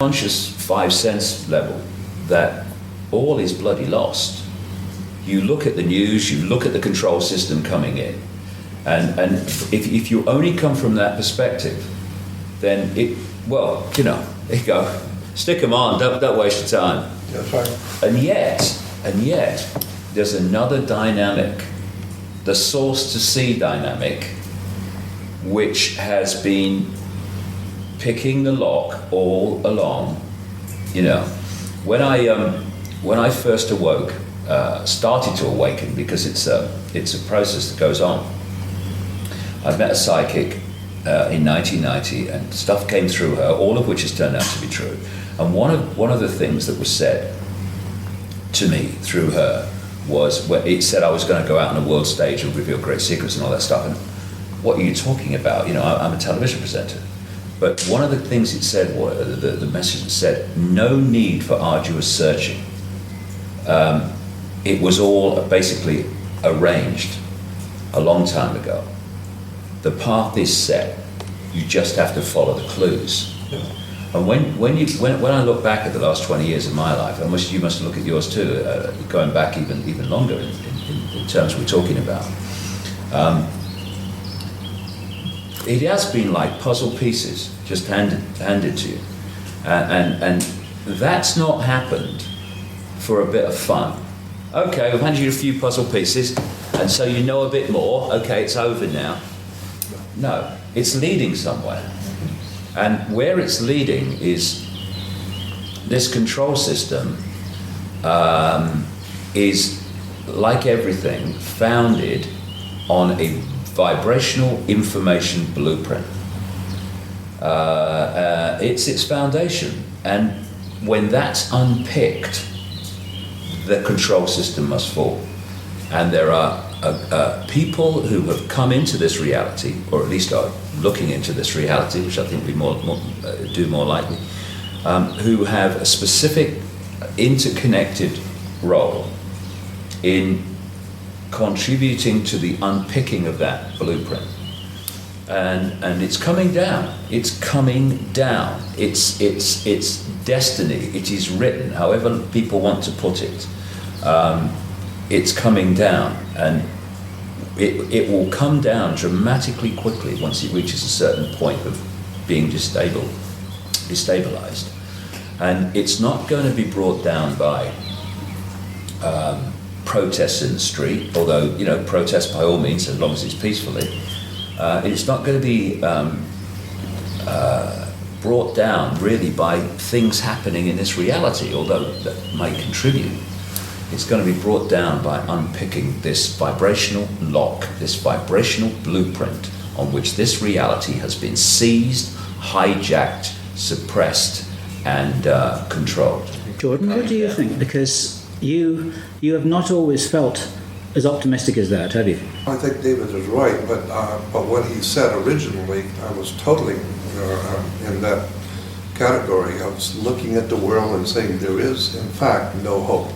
conscious five sense level that all is bloody lost. You look at the news, you look at the control system coming in, and if you only come from that perspective, then there you go, stick them on, don't waste your time. That's right. And yet, there's another dynamic, the source to see dynamic, which has been picking the lock all along. When I first awoke, started to awaken, because it's a process that goes on. I met a psychic in 1990, and stuff came through her, all of which has turned out to be true. And one of the things that was said to me through her was, where it said I was going to go out on a world stage and reveal great secrets and all that stuff. And what are you talking about? I'm a television presenter. But one of the things it said, the message said, no need for arduous searching. It was all basically arranged a long time ago. The path is set. You just have to follow the clues. Yeah. And when I look back at the last 20 years of my life, and you must look at yours too, going back even longer in terms we're talking about, it has been like puzzle pieces just handed to you, and that's not happened for a bit of fun. Okay, we've handed you a few puzzle pieces, and so you know a bit more. Okay, it's over now. No, it's leading somewhere. And where it's leading is this control system is, like everything, founded on a vibrational information blueprint. It's its foundation. And when that's unpicked, the control system must fall. And there are people who have come into this reality, or at least are looking into this reality, which I think we do more likely, who have a specific interconnected role in contributing to the unpicking of that blueprint. And it's coming down. It's coming down. It's destiny. It is written, however people want to put it. It's coming down, and it will come down dramatically quickly once it reaches a certain point of being destabilized. And it's not going to be brought down by protests in the street, although, protest by all means, as long as it's peacefully. It's not going to be brought down really by things happening in this reality, although that may contribute. It's going to be brought down by unpicking this vibrational lock, this vibrational blueprint on which this reality has been seized, hijacked, suppressed, and controlled. Jordan, what do you think? Because you have not always felt as optimistic as that, have you? I think David is right, but what he said originally, I was totally in that category. I was looking at the world and saying there is, in fact, no hope.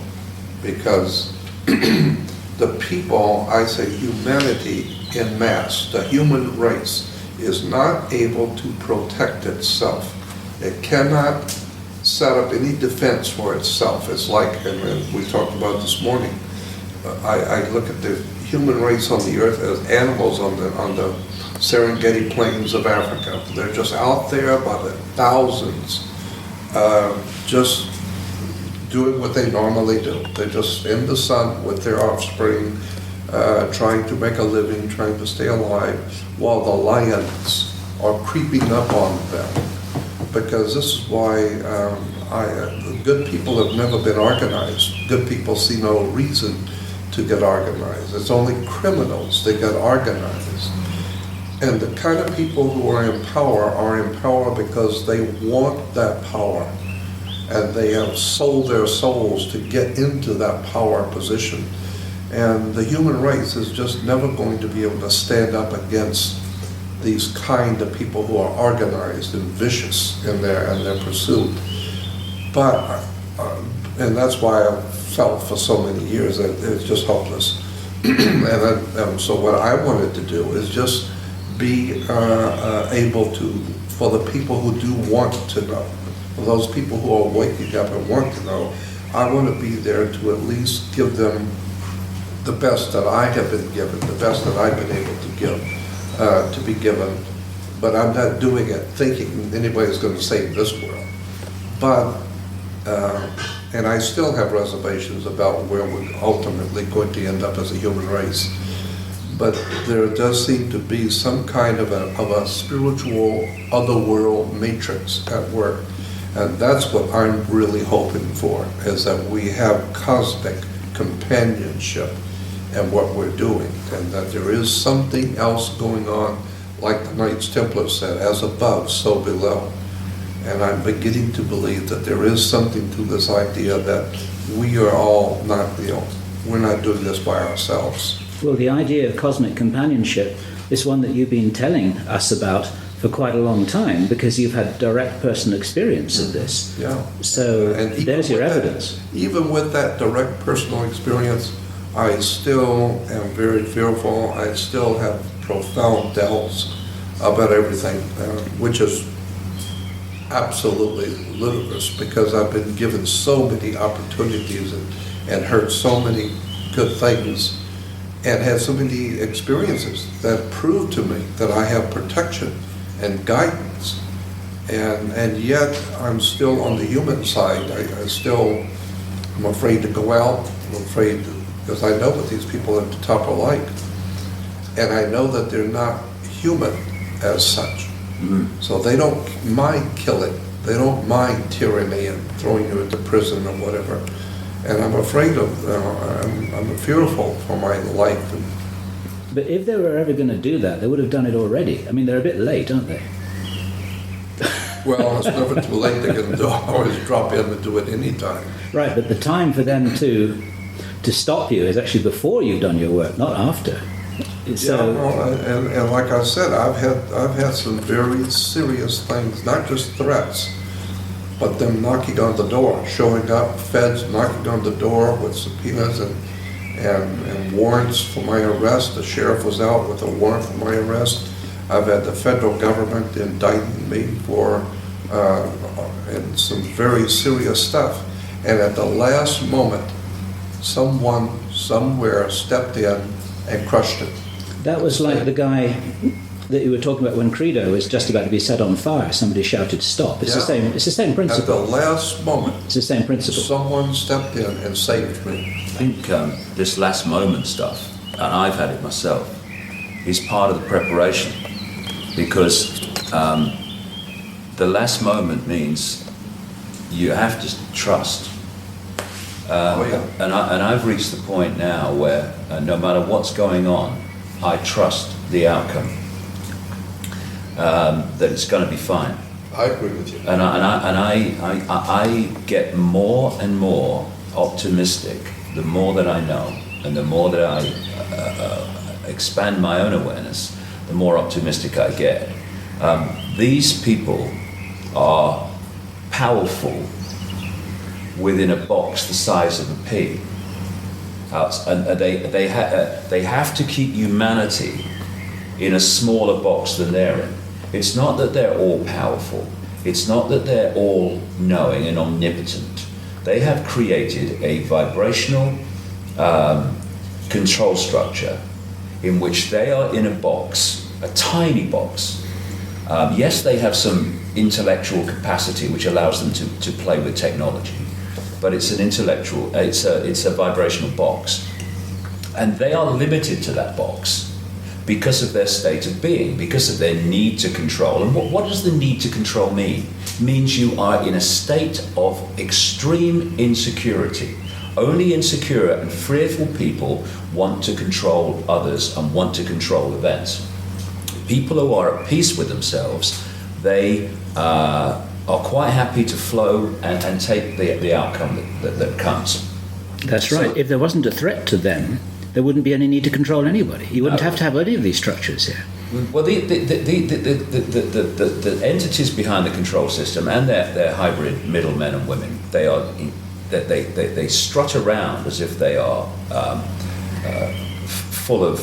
Because the people, I say humanity in mass, the human race, is not able to protect itself. It cannot set up any defense for itself. It's like, and we talked about this morning, I look at the human race on the earth as animals on the Serengeti plains of Africa. They're just out there by the thousands, just doing what they normally do. They're just in the sun with their offspring, trying to make a living, trying to stay alive, while the lions are creeping up on them. Because this is why good people have never been organized. Good people see no reason to get organized. It's only criminals that get organized. And the kind of people who are in power because they want that power. And they have sold their souls to get into that power position. And the human race is just never going to be able to stand up against these kind of people who are organized and vicious in their pursuit. But, and that's why I felt for so many years that it's just hopeless. So what I wanted to do is just be able to, for the people who do want to know, for those people who are waking up and want to know, I want to be there to at least give them the best that I have been given, the best that I've been able to give, to be given. But I'm not doing it thinking anybody's going to save this world. But, and I still have reservations about where we're ultimately going to end up as a human race. But there does seem to be some kind of a spiritual otherworld matrix at work. And that's what I'm really hoping for, is that we have cosmic companionship in what we're doing, and that there is something else going on, like the Knights Templar said, as above, so below. And I'm beginning to believe that there is something to this idea that we are all not, we're not doing this by ourselves. Well, the idea of cosmic companionship is one that you've been telling us about for quite a long time, because you've had direct personal experience of this. Yeah. So And there's your with that- evidence. Even with that direct personal experience, I still am very fearful. I still have profound doubts about everything, which is absolutely ludicrous, because I've been given so many opportunities and heard so many good things and had so many experiences that prove to me that I have protection and guidance, and yet I'm still on the human side. I'm afraid to go out. I'm afraid because I know what these people at the top are like, and I know that they're not human as such. So they don't mind killing. They don't mind tyranny and throwing you into prison or whatever. And I'm afraid of. I'm fearful for my life. But if they were ever going to do that, they would have done it already. I mean, they're a bit late, aren't they? Well, it's never too late. They can always drop in and do it anytime. Right, but the time for them to stop you is actually before you've done your work, not after. So, Yeah, well, and like I said, I've had some very serious things, not just threats, but them knocking on the door, showing up, feds knocking on the door with subpoenas and warrants for my arrest. The sheriff was out with a warrant for my arrest. I've had the federal government indicting me for and some very serious stuff. And at the last moment, someone somewhere stepped in and crushed it. that was like the guy that you were talking about when Credo was just about to be set on fire. Somebody shouted, "Stop!" It's Yeah. the same At principle. the last moment, It's the same principle. someone stepped in and saved me. I think this last moment stuff, and I've had it myself, is part of the preparation, because the last moment means you have to trust. And I've reached the point now where no matter what's going on, I trust the outcome, that it's going to be fine. I agree with you. And I get more and more optimistic the more that I know, and the more that I expand my own awareness, the more optimistic I get. These people are powerful within a box the size of a pea. And they have to keep humanity in a smaller box than they're in. It's not that they're all powerful. It's not that they're all knowing and omnipotent. They have created a vibrational control structure in which they are in a box, a tiny box. Yes, they have some intellectual capacity which allows them to play with technology, but it's an intellectual, it's a vibrational box. And they are limited to that box because of their state of being, because of their need to control. And what does the need to control mean? It means you are in a state of extreme insecurity. Only insecure and fearful people want to control others and want to control events. People who are at peace with themselves, they are quite happy to flow and take the outcome that comes. That's right. So- If there wasn't a threat to them, there wouldn't be any need to control anybody. You wouldn't No. have to have any of these structures here. Well, the entities behind the control system and their hybrid middlemen and women, they strut around as if they are full of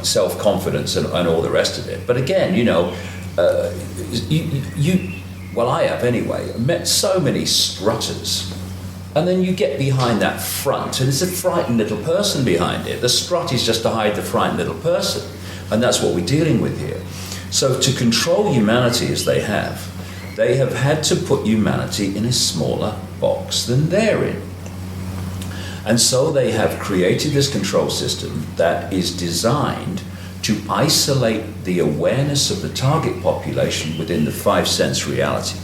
self-confidence and all the rest of it. But again, well, I have anyway, met so many strutters. And then you get behind that front, and it's a frightened little person behind it. The strut is just to hide the frightened little person. And that's what we're dealing with here. So to control humanity as they have had to put humanity in a smaller box than they're in. And so they have created this control system that is designed to isolate the awareness of the target population within the five sense reality,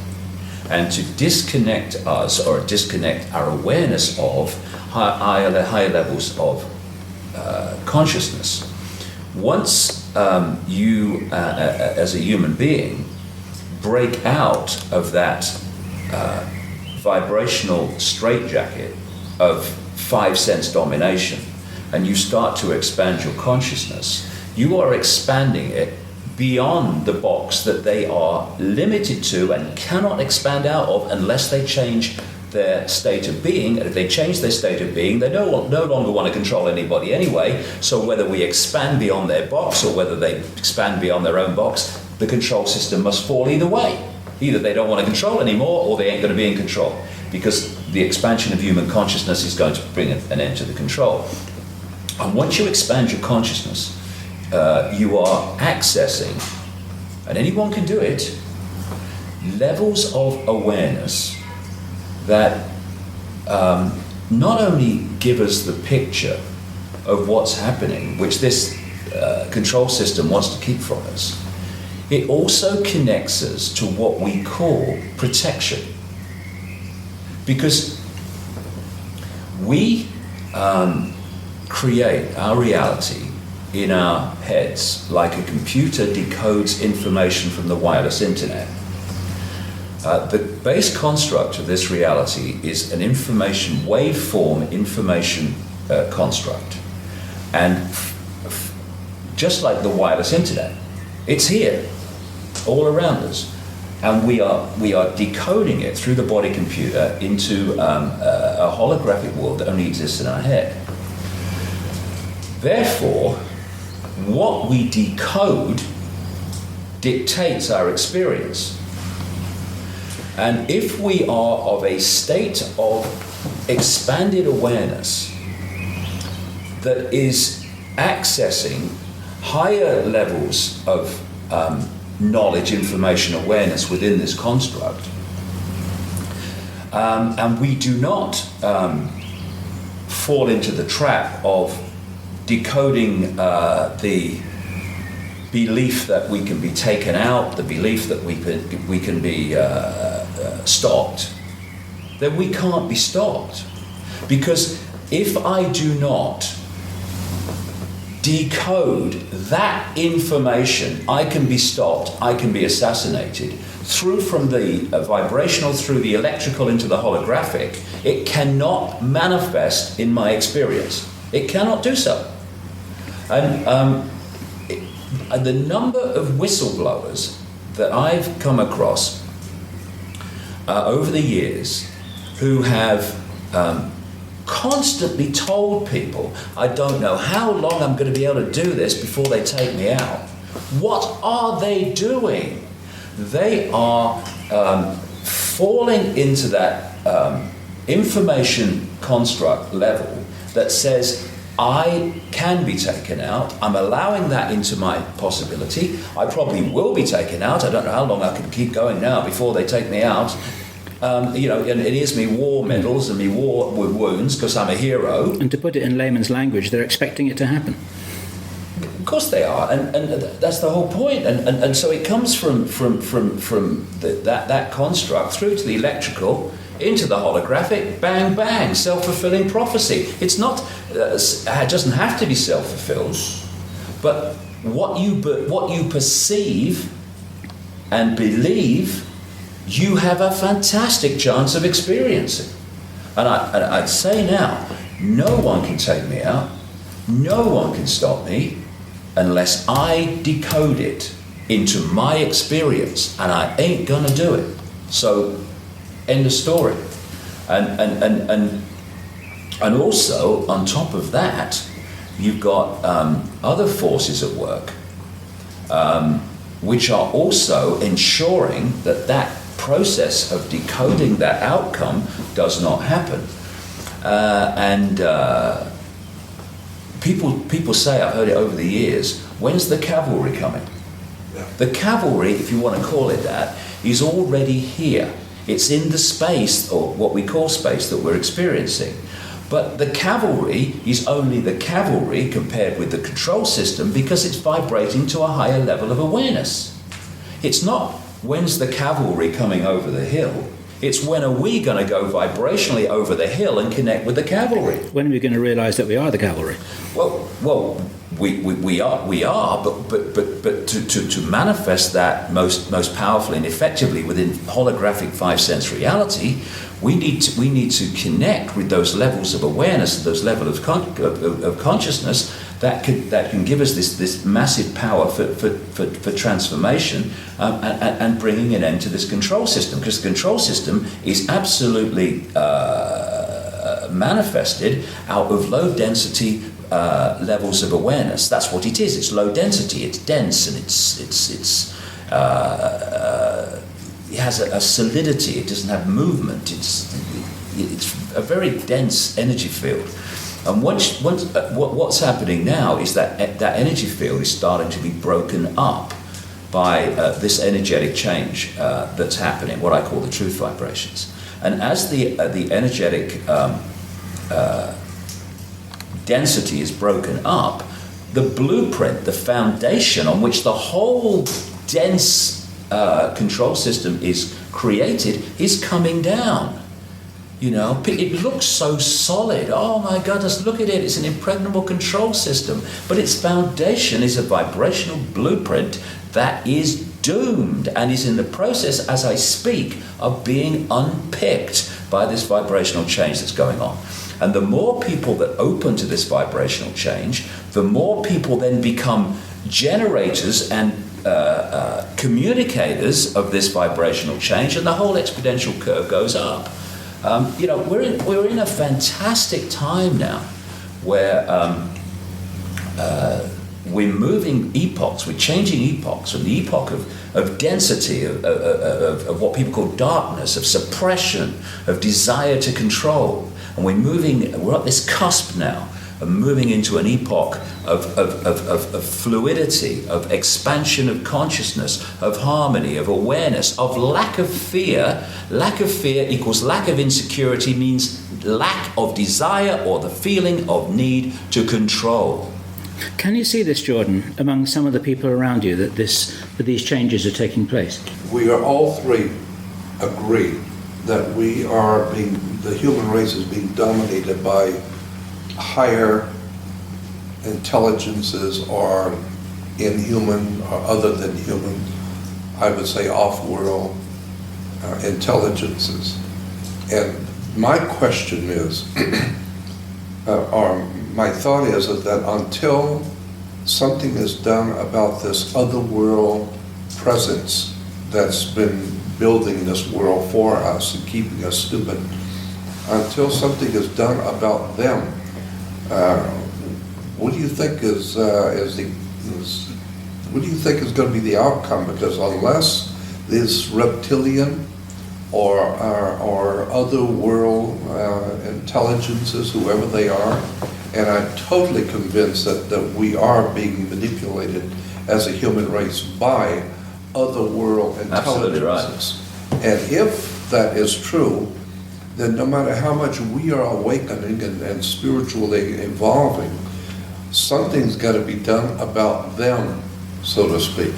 and to disconnect us, or disconnect our awareness of higher levels of consciousness. Once you, as a human being, break out of that vibrational straitjacket of five sense domination, and you start to expand your consciousness, you are expanding it beyond the box that they are limited to and cannot expand out of unless they change their state of being. And if they change their state of being, they no longer want to control anybody anyway. So whether we expand beyond their box or whether they expand beyond their own box, the control system must fall either way. Either they don't want to control anymore, or they ain't going to be in control, because the expansion of human consciousness is going to bring an end to the control. And once you expand your consciousness, you are accessing, and anyone can do it, levels of awareness that not only give us the picture of what's happening, which this control system wants to keep from us, it also connects us to what we call protection. Because we create our reality in our heads like a computer decodes information from the wireless internet. The base construct of this reality is an waveform information construct. And just like the wireless internet, it's here, all around us. And we are decoding it through the body computer into a holographic world that only exists in our head. Therefore, what we decode dictates our experience. And if we are of a state of expanded awareness that is accessing higher levels of knowledge, information, awareness within this construct, and we do not fall into the trap of decoding the belief that we can be taken out, the belief that we can be stopped, then we can't be stopped. Because if I do not decode that information, I can be stopped, I can be assassinated. From the vibrational, through the electrical into the holographic, it cannot manifest in my experience. It cannot do so. And the number of whistleblowers that I've come across over the years who have constantly told people, I don't know how long I'm going to be able to do this before they take me out. What are they doing? They are falling into that information construct level that says, I can be taken out. I'm allowing that into my possibility. I probably will be taken out. I don't know how long I can keep going now before they take me out. And it is me war medals and me war wounds because I'm a hero. And to put it in layman's language, they're expecting it to happen. Of course they are, and that's the whole point. And so it comes from that construct through to the electrical, into the holographic, bang, bang, self-fulfilling prophecy. It's not, it doesn't have to be self-fulfilled, but what you perceive and believe, you have a fantastic chance of experiencing. And I'd say now, no one can take me out, no one can stop me, unless I decode it into my experience, and I ain't gonna do it. So, end of story. And also, on top of that, you've got other forces at work, which are also ensuring that process of decoding that outcome does not happen. People say, I've heard it over the years, when's the cavalry coming? Yeah. The cavalry, if you want to call it that, is already here. It's in the space, or what we call space, that we're experiencing. But the cavalry is only the cavalry compared with the control system because it's vibrating to a higher level of awareness. It's not, when's the cavalry coming over the hill? It's when are we going to go vibrationally over the hill and connect with the cavalry? When are we going to realise that we are the cavalry? Well, we are, but to manifest that most powerfully and effectively within holographic five-sense reality, we need to connect with those levels of awareness, those levels of consciousness that can give us this massive power for transformation and bringing an end to this control system, because the control system is absolutely manifested out of low density levels of awareness. That's what it is. It's low density. It's dense, and it has a solidity. It doesn't have movement. It's a very dense energy field. And what's happening now is that energy field is starting to be broken up by this energetic change that's happening, what I call the truth vibrations. And as the energetic density is broken up, the blueprint, the foundation on which the whole dense control system is created is coming down. You know, it looks so solid. Oh my goodness, look at it. It's an impregnable control system. But its foundation is a vibrational blueprint that is doomed and is in the process, as I speak, of being unpicked by this vibrational change that's going on. And the more people that open to this vibrational change, the more people then become generators and communicators of this vibrational change, and the whole exponential curve goes up. We're in a fantastic time now where we're moving epochs, we're changing epochs from the epoch of density, of what people call darkness, of suppression, of desire to control. And we're at this cusp now of moving into an epoch of fluidity, of expansion of consciousness, of harmony, of awareness, of lack of fear. Lack of fear equals lack of insecurity, means lack of desire or the feeling of need to control. Can you see this, Jordan, among some of the people around you, that these changes are taking place? We are all three agree that the human race is being dominated by higher intelligences or inhuman or other than human, I would say off-world intelligences. And my question is, or my thought is that until something is done about this other world presence that's been building this world for us and keeping us stupid, until something is done about them, what do you think is going to be the outcome? Because unless this reptilian or other world intelligences, whoever they are, and I'm totally convinced that we are being manipulated as a human race by other world intelligences. Right. And if that is true, then no matter how much we are awakening and spiritually evolving, something's got to be done about them, so to speak.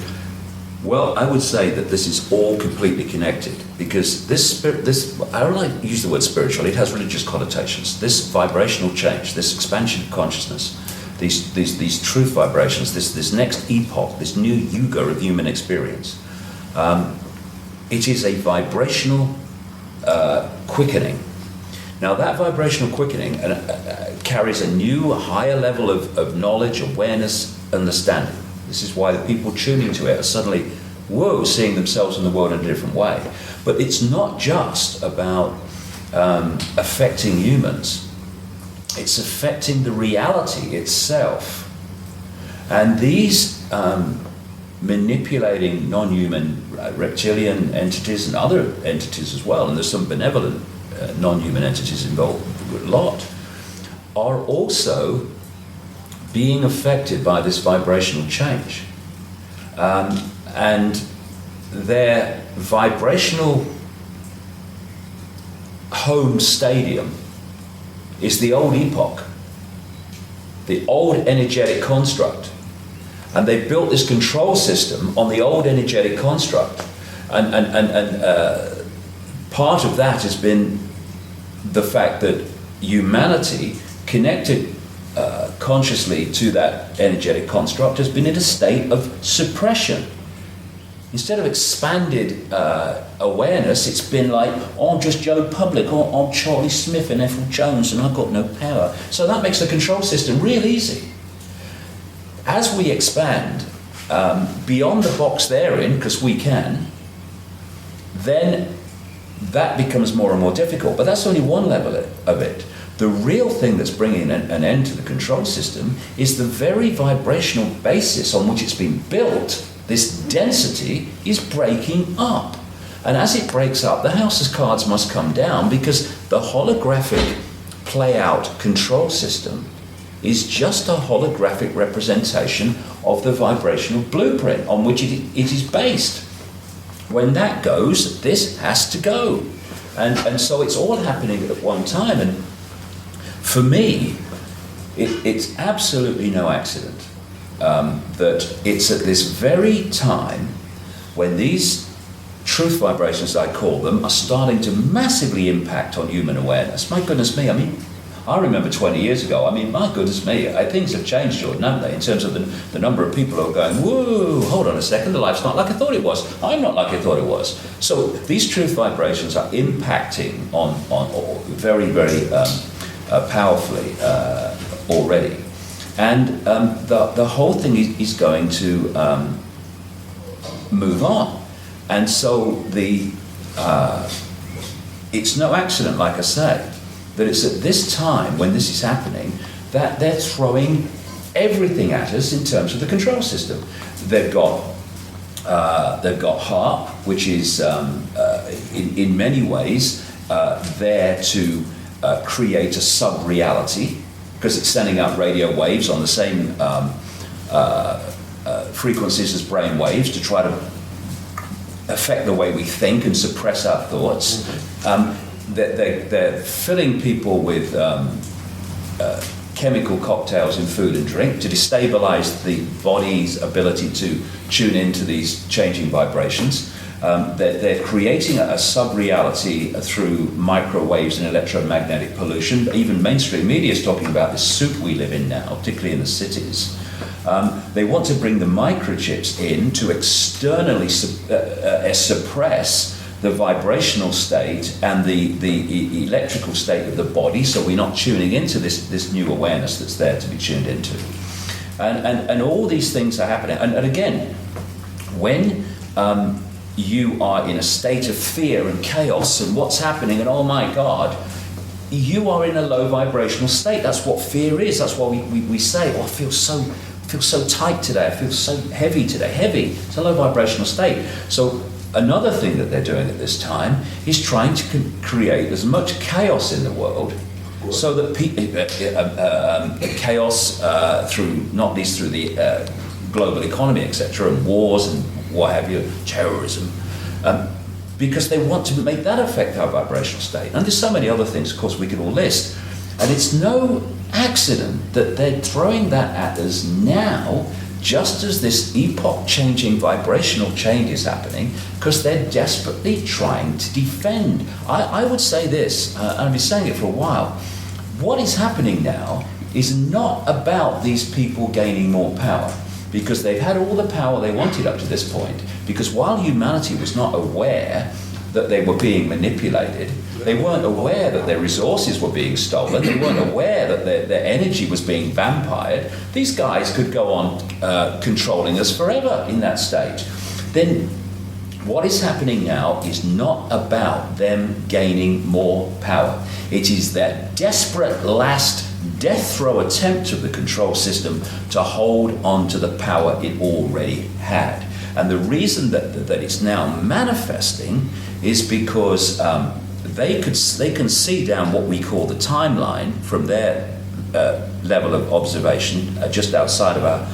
Well, I would say that this is all completely connected, because I don't like to use the word spiritual, it has religious connotations. This vibrational change, this expansion of consciousness, these truth vibrations, this next epoch, this new yuga of human experience, it is a vibrational quickening. Now that vibrational quickening carries a new, higher level of knowledge, awareness, understanding. This is why the people tuning to it are suddenly, whoa, seeing themselves in the world in a different way. But it's not just about affecting humans. It's affecting the reality itself. And these manipulating non-human reptilian entities and other entities as well, and there's some benevolent non-human entities involved a lot, are also being affected by this vibrational change. And their vibrational home stadium is the old epoch, the old energetic construct. And they built this control system on the old energetic construct. And part of that has been the fact that humanity, connected consciously to that energetic construct, has been in a state of suppression. Instead of expanded awareness, it's been like, oh, I'm just Joe Public, or I'm Charlie Smith and Ethel Jones, and I've got no power. So that makes the control system real easy. As we expand beyond the box they're in, because we can, then that becomes more and more difficult. But that's only one level of it. The real thing that's bringing an end to the control system is the very vibrational basis on which it's been built. This density is breaking up. And as it breaks up, the house of cards must come down, because the holographic play-out control system is just a holographic representation of the vibrational blueprint on which it is based. When that goes, this has to go. And so it's all happening at one time. And for me, it's absolutely no accident that it's at this very time when these truth vibrations, I call them, are starting to massively impact on human awareness. My goodness me, I mean, I remember 20 years ago, my goodness me, things have changed, Jordan, haven't they, in terms of the number of people who are going, whoa, hold on a second, the life's not like I thought it was. I'm not like I thought it was. So these truth vibrations are impacting on very, very powerfully already. And the whole thing is going to move on. And so it's no accident, like I say, that it's at this time when this is happening that they're throwing everything at us in terms of the control system. They've got HARP, which is in many ways there to create a sub-reality, because it's sending out radio waves on the same frequencies as brain waves to try to affect the way we think and suppress our thoughts. They're filling people with chemical cocktails in food and drink to destabilize the body's ability to tune into these changing vibrations. They're creating a sub-reality through microwaves and electromagnetic pollution. Even mainstream media is talking about this soup we live in now, particularly in the cities. They want to bring the microchips in to externally suppress the vibrational state and the electrical state of the body, so we're not tuning into this new awareness that's there to be tuned into. And all these things are happening. And again, when you are in a state of fear and chaos and what's happening, and oh my God, you are in a low vibrational state. That's what fear is. That's why we say, oh, I feel so tight today, I feel so heavy today. Heavy, it's a low vibrational state. So another thing that they're doing at this time is trying to create as much chaos in the world, so that chaos through, not least through the global economy, etc., and wars and what have you, terrorism, because they want to make that affect our vibrational state. And there's so many other things, of course, we could all list. And it's no accident that they're throwing that at us now, just as this epoch-changing vibrational change is happening, because they're desperately trying to defend. I would say this, and I've been saying it for a while, what is happening now is not about these people gaining more power, because they've had all the power they wanted up to this point, because while humanity was not aware that they were being manipulated, they weren't aware that their resources were being stolen, they weren't aware that their energy was being vampired. These guys could go on controlling us forever in that stage. Then what is happening now is not about them gaining more power. It is their desperate last death throw attempt of the control system to hold on to the power it already had. And the reason that it's now manifesting is because they can see down what we call the timeline from their level of observation just outside of our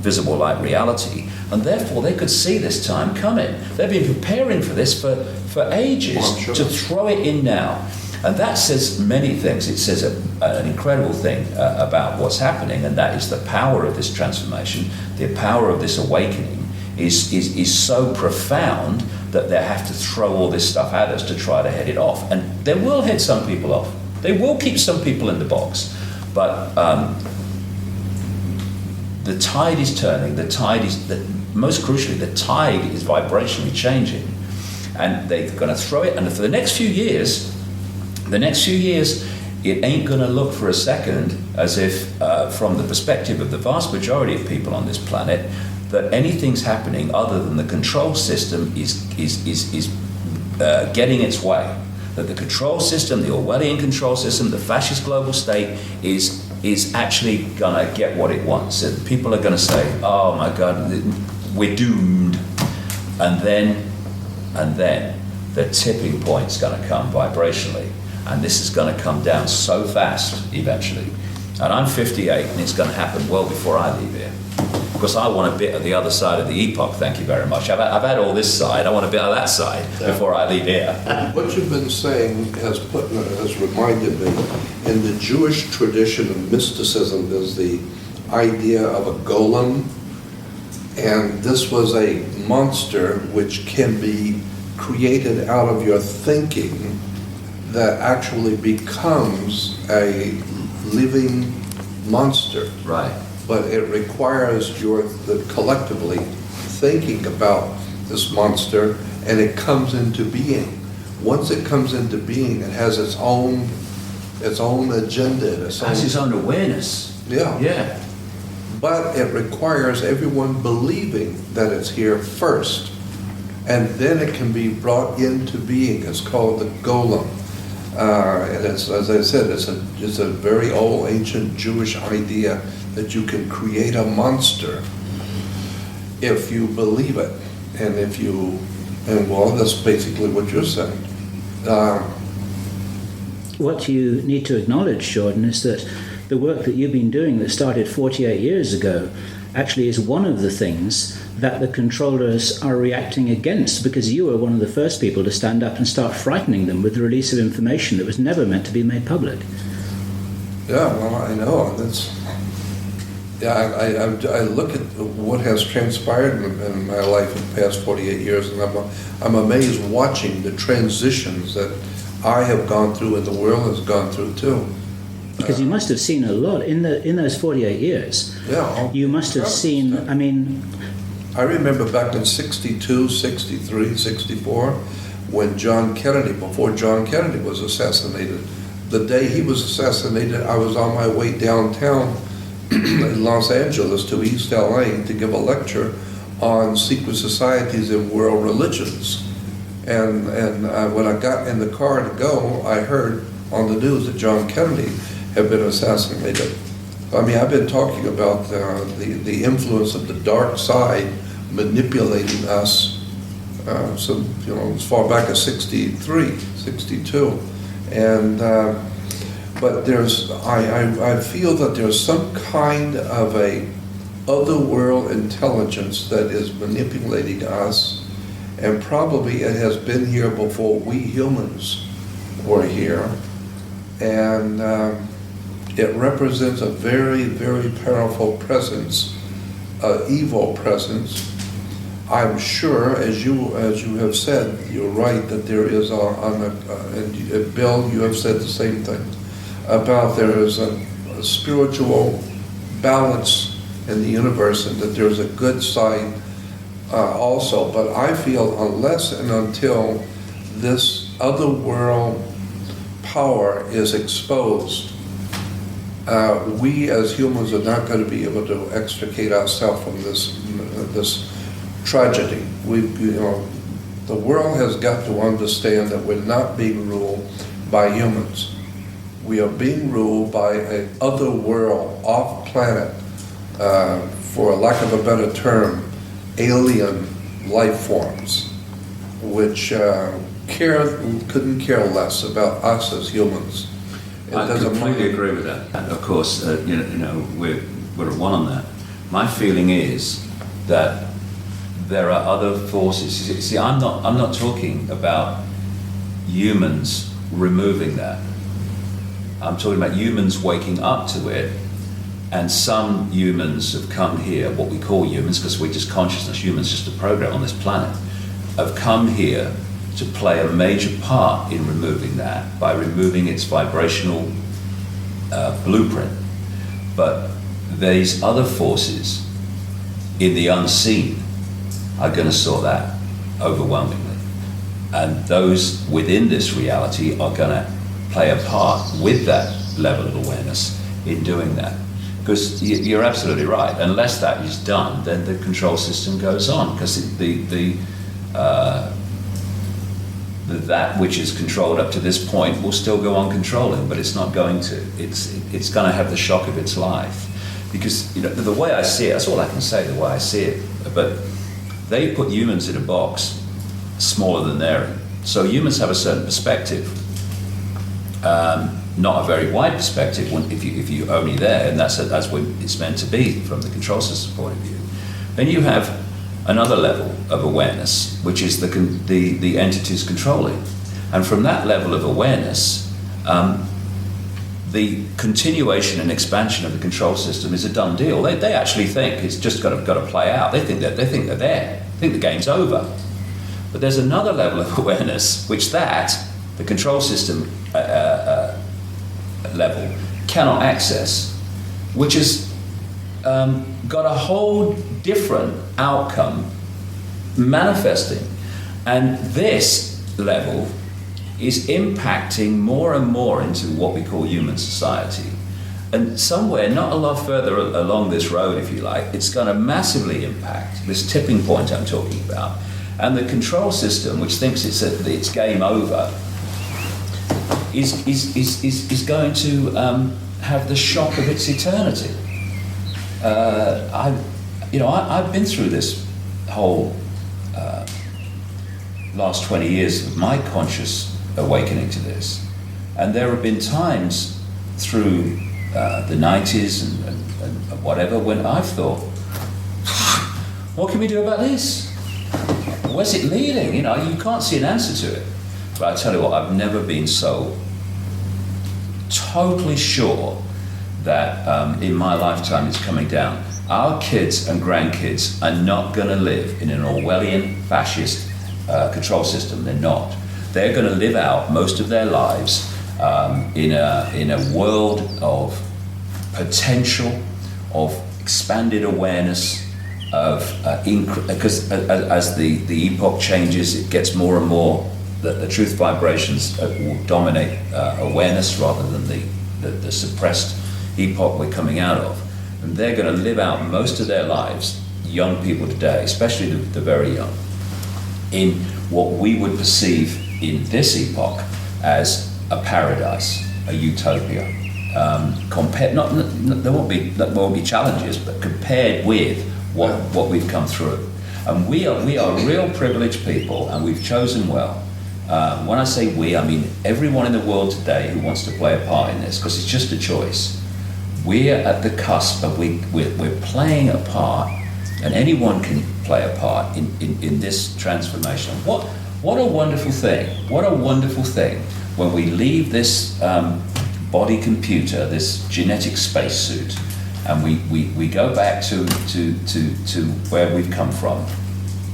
visible light reality, and therefore they could see this time coming. They've been preparing for this for ages. Well, I'm sure. To throw it in now. And that says many things. It says an incredible thing about what's happening, and that is the power of this transformation, the power of this awakening is so profound that they have to throw all this stuff at us to try to head it off. And they will head some people off. They will keep some people in the box. But the tide is turning. Most crucially, the tide is vibrationally changing. And they're going to throw it. And for the next few years, it ain't going to look for a second as if, from the perspective of the vast majority of people on this planet, that anything's happening other than the control system is getting its way. That the control system, the Orwellian control system, the fascist global state is actually going to get what it wants. And people are going to say, oh my God, we're doomed. And then the tipping point's going to come vibrationally. And this is going to come down so fast eventually. And I'm 58, and it's going to happen well before I leave here. Because I want a bit of the other side of the epoch, thank you very much. I've had all this side, I want a bit of that side before I leave here. What you've been saying has reminded me, in the Jewish tradition of mysticism, there's the idea of a golem, and this was a monster which can be created out of your thinking that actually becomes a living monster. Right. But it requires the collectively thinking about this monster, and it comes into being. Once it comes into being, it has its own agenda. It has its own awareness. Yeah. Yeah. But it requires everyone believing that it's here first, and then it can be brought into being. It's called the golem. And it's, as I said, it's a very old, ancient Jewish idea that you can create a monster if you believe it, and well, that's basically what you're saying. What you need to acknowledge, Jordan, is that the work that you've been doing that started 48 years ago actually is one of the things that the controllers are reacting against, because you were one of the first people to stand up and start frightening them with the release of information that was never meant to be made public. Yeah, well, I know. I look at what has transpired in my life in the past 48 years, and I'm amazed watching the transitions that I have gone through and the world has gone through too. Because you must have seen a lot in those 48 years. Yeah. You must have seen, I mean... I remember back in 62, 63, 64, when John Kennedy, before John Kennedy was assassinated, the day he was assassinated, I was on my way downtown in Los Angeles to East LA to give a lecture on secret societies and world religions. And when I got in the car to go, I heard on the news that John Kennedy had been assassinated. I mean, I've been talking about the influence of the dark side manipulating us as far back as 63, 62. And but I feel that there's some kind of a otherworld intelligence that is manipulating us, and probably it has been here before we humans were here, and it represents a very, very powerful presence, evil presence. I'm sure, as you have said, you're right that there is and Bill, you have said the same thing about there is a spiritual balance in the universe, and that there's a good side also. But I feel unless and until this other world power is exposed, we as humans are not going to be able to extricate ourselves from this tragedy. The world has got to understand that we're not being ruled by humans. We are being ruled by an other world, off planet, for lack of a better term, alien life forms which couldn't care less about us as humans. It I doesn't completely mind. agree with that. And of course, we're at one on that. My feeling is that there are other forces. See, I'm not talking about humans removing that. I'm talking about humans waking up to it, and some humans have come here, what we call humans, because we're just consciousness, humans, just a program on this planet, have come here to play a major part in removing that by removing its vibrational blueprint. But these other forces in the unseen are going to sort that overwhelmingly. And those within this reality are going to play a part with that level of awareness in doing that. Because you're absolutely right. Unless that is done, then the control system goes on. Because that which is controlled up to this point will still go on controlling, but it's not going to. It's going to have the shock of its life. Because the way I see it, that's all I can say, the way I see it. But they put humans in a box smaller than they're in. So humans have a certain perspective. Not a very wide perspective if you're only there, and that's what it's meant to be from the control system point of view. Then you have another level of awareness, which is the entities controlling, and from that level of awareness, the continuation and expansion of the control system is a done deal. They actually think it's just got to play out. They think they're there. They think the game's over. But there's another level of awareness which the control system level cannot access, which has got a whole different outcome manifesting. And this level is impacting more and more into what we call human society. And somewhere, not a lot further along this road, if you like, it's going to massively impact this tipping point I'm talking about. And the control system, which thinks it's game over, is going to have the shock of its eternity. I've been through this whole last 20 years of my conscious awakening to this, and there have been times through the 90s and whatever when I've thought, what can we do about this? Where's it leading? You can't see an answer to it. But I tell you what, I've never been so totally sure that in my lifetime it's coming down. Our kids and grandkids are not going to live in an Orwellian fascist control system. They're not. They're going to live out most of their lives in a world of potential, of expanded awareness, because as the epoch changes, it gets more and more that the truth vibrations will dominate awareness rather than the suppressed epoch we're coming out of. And they're going to live out most of their lives, young people today, especially the very young, in what we would perceive in this epoch as a paradise, a utopia. There won't be challenges, but compared with what we've come through. And we are real privileged people, and we've chosen well. When I say we, I mean everyone in the world today who wants to play a part in this, because it's just a choice. We're at the cusp of we're playing a part, and anyone can play a part in this transformation. What a wonderful thing! What a wonderful thing when we leave this body computer, this genetic spacesuit, and we go back to where we've come from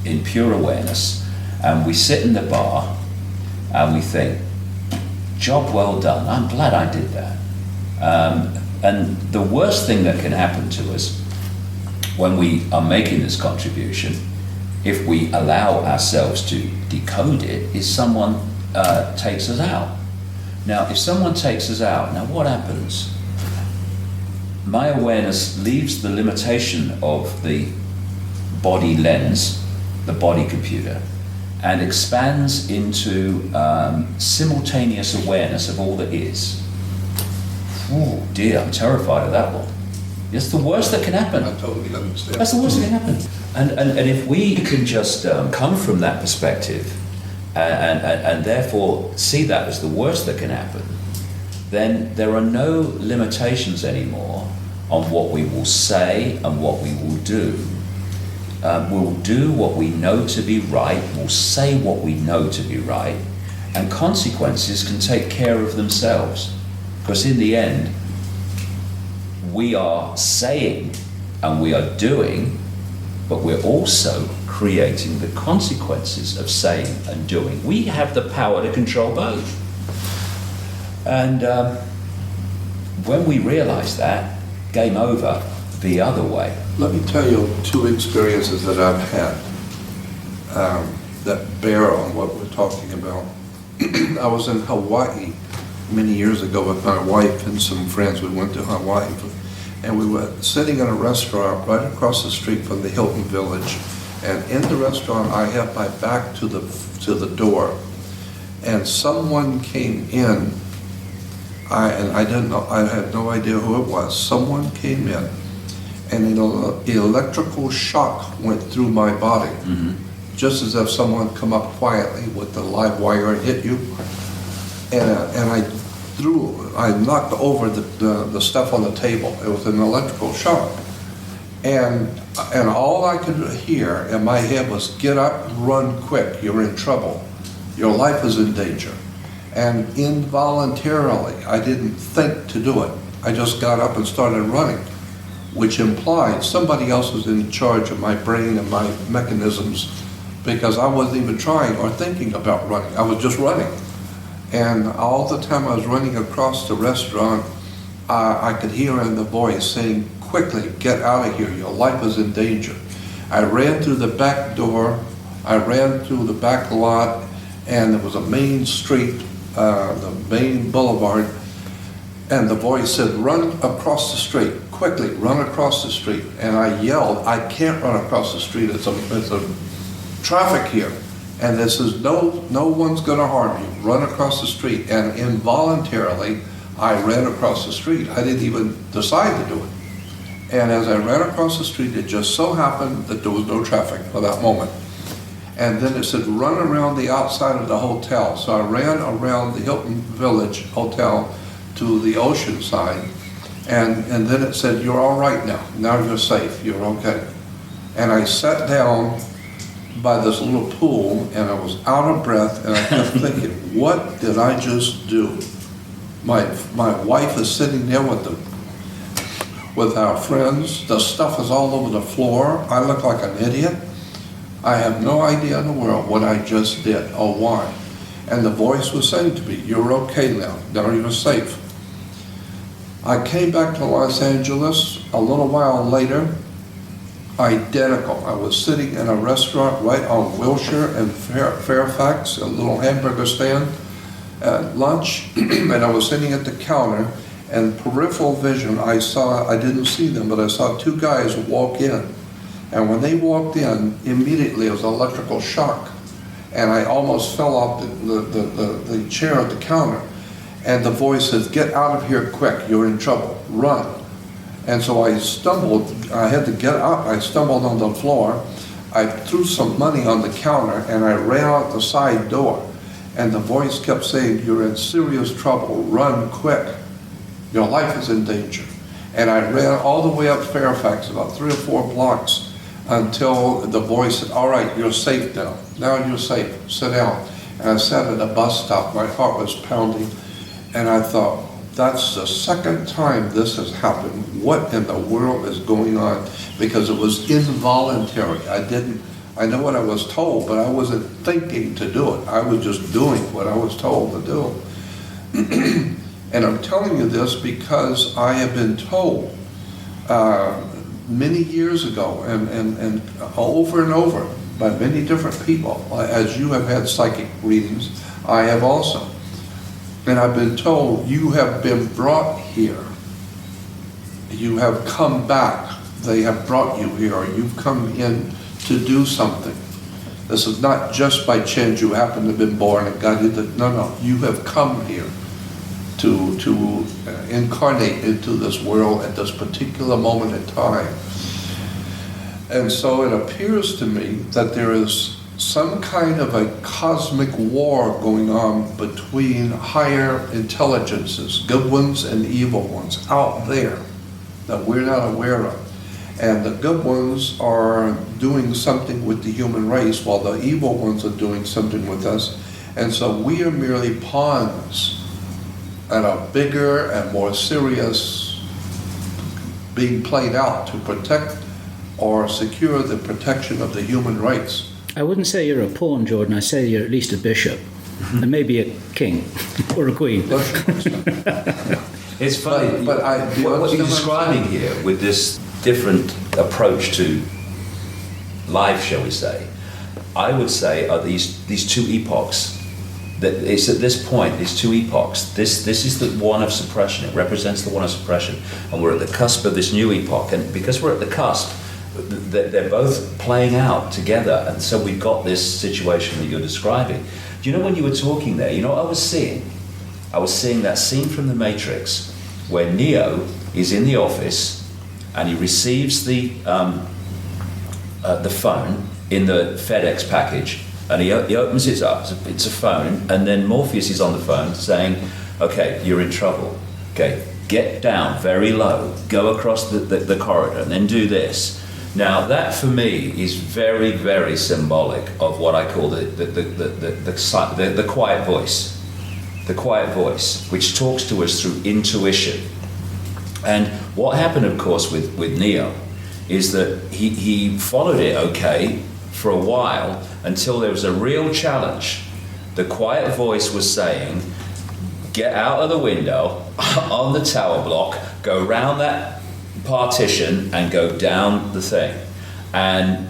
in pure awareness, and we sit in the bar and we think, job well done, I'm glad I did that. And the worst thing that can happen to us when we are making this contribution, if we allow ourselves to decode it, is someone takes us out. Now, if someone takes us out, now what happens? My awareness leaves the limitation of the body lens, the body computer, and expands into simultaneous awareness of all that is. Oh dear, I'm terrified of that one. It's the worst that can happen. I totally understand. That's the worst that can happen. And if we can just come from that perspective and therefore see that as the worst that can happen, then there are no limitations anymore on what we will say and what we will do. We'll do what we know to be right, we'll say what we know to be right, and consequences can take care of themselves. Because in the end, we are saying and we are doing, but we're also creating the consequences of saying and doing. We have the power to control both. And when we realize that, game over the other way. Let me tell you two experiences that I've had that bear on what we're talking about. I was in Hawaii many years ago with my wife and some friends. We went to Hawaii, and we were sitting in a restaurant right across the street from the Hilton Village. And in the restaurant, I had my back to the door, and someone came in. I didn't know. I had no idea who it was. Someone came in, and an electrical shock went through my body, just as if someone come up quietly with the live wire and hit you. And I knocked over the stuff on the table. It was an electrical shock, and all I could hear in my head was, "Get up, run quick! You're in trouble. Your life is in danger." And involuntarily, I didn't think to do it. I just got up and started running, which implied somebody else was in charge of my brain and my mechanisms, because I wasn't even trying or thinking about running. I was just running. And all the time I was running across the restaurant, I could hear in the voice saying, "Quickly, get out of here. Your life is in danger." I ran through the back door. I ran through the back lot, and there was a main street, the main boulevard, and the voice said, "Run across the street, quickly, run across the street." And I yelled, "I can't run across the street, it's a traffic here. And this is no one's gonna harm you, run across the street." And involuntarily, I ran across the street. I didn't even decide to do it. And as I ran across the street, it just so happened that there was no traffic for that moment. And then it said, "Run around the outside of the hotel." So I ran around the Hilton Village Hotel to the ocean side. And then it said, "You're all right now. Now you're safe. You're okay." And I sat down by this little pool, and I was out of breath, and I kept thinking, what did I just do? My wife is sitting there with our friends. The stuff is all over the floor. I look like an idiot. I have no idea in the world what I just did or why. And the voice was saying to me, "You're okay now. Now you're safe." I came back to Los Angeles a little while later, identical. I was sitting in a restaurant right on Wilshire and Fairfax, a little hamburger stand at lunch, and I was sitting at the counter, and peripheral vision, I didn't see them, but I saw two guys walk in. And when they walked in, immediately it was an electrical shock. And I almost fell off the chair at the counter. And the voice says, "Get out of here quick, you're in trouble, run." And so I stumbled, I had to get up, I stumbled on the floor, I threw some money on the counter, and I ran out the side door. And the voice kept saying, "You're in serious trouble, run quick, your life is in danger." And I ran all the way up Fairfax, about 3 or 4 blocks, until the voice said, "All right, you're safe now. Now you're safe, sit down." And I sat at a bus stop, my heart was pounding, and I thought, that's the second time this has happened. What in the world is going on? Because it was involuntary. I know what I was told, but I wasn't thinking to do it. I was just doing what I was told to do. And I'm telling you this because I have been told many years ago and over by many different people, as you have had psychic readings, I have also. And I've been told, you have been brought here. You have come back. They have brought you here, or you've come in to do something. This is not just by chance you happen to have been born and got into, no, you have come here. to incarnate into this world at this particular moment in time. And so it appears to me that there is some kind of a cosmic war going on between higher intelligences, good ones and evil ones, out there that we're not aware of. And the good ones are doing something with the human race while the evil ones are doing something with us. And so we are merely pawns at a bigger and more serious being played out to protect or secure the protection of the human race. I wouldn't say you're a pawn, Jordan. I say you're at least a bishop, and maybe a king or a queen. It's funny, But what you're describing here with this different approach to life, shall we say, I would say are these two epochs. That it's at this point, these two epochs. This is the one of suppression. It represents the one of suppression, and we're at the cusp of this new epoch. And because we're at the cusp, they're both playing out together, and so we've got this situation that you're describing. Do you know, when you were talking there, you know what I was seeing? I was seeing that scene from The Matrix where Neo is in the office and he receives the phone in the FedEx package, and he opens it up. It's a phone, and then Morpheus is on the phone saying, "Okay, you're in trouble. Okay, get down very low, go across the corridor, and then do this." Now that for me is very, very symbolic of what I call the quiet voice. The quiet voice, which talks to us through intuition. And what happened, of course, with Neo is that he followed it okay for a while until there was a real challenge. The quiet voice was saying, get out of the window on the tower block, go round that partition and go down the thing. And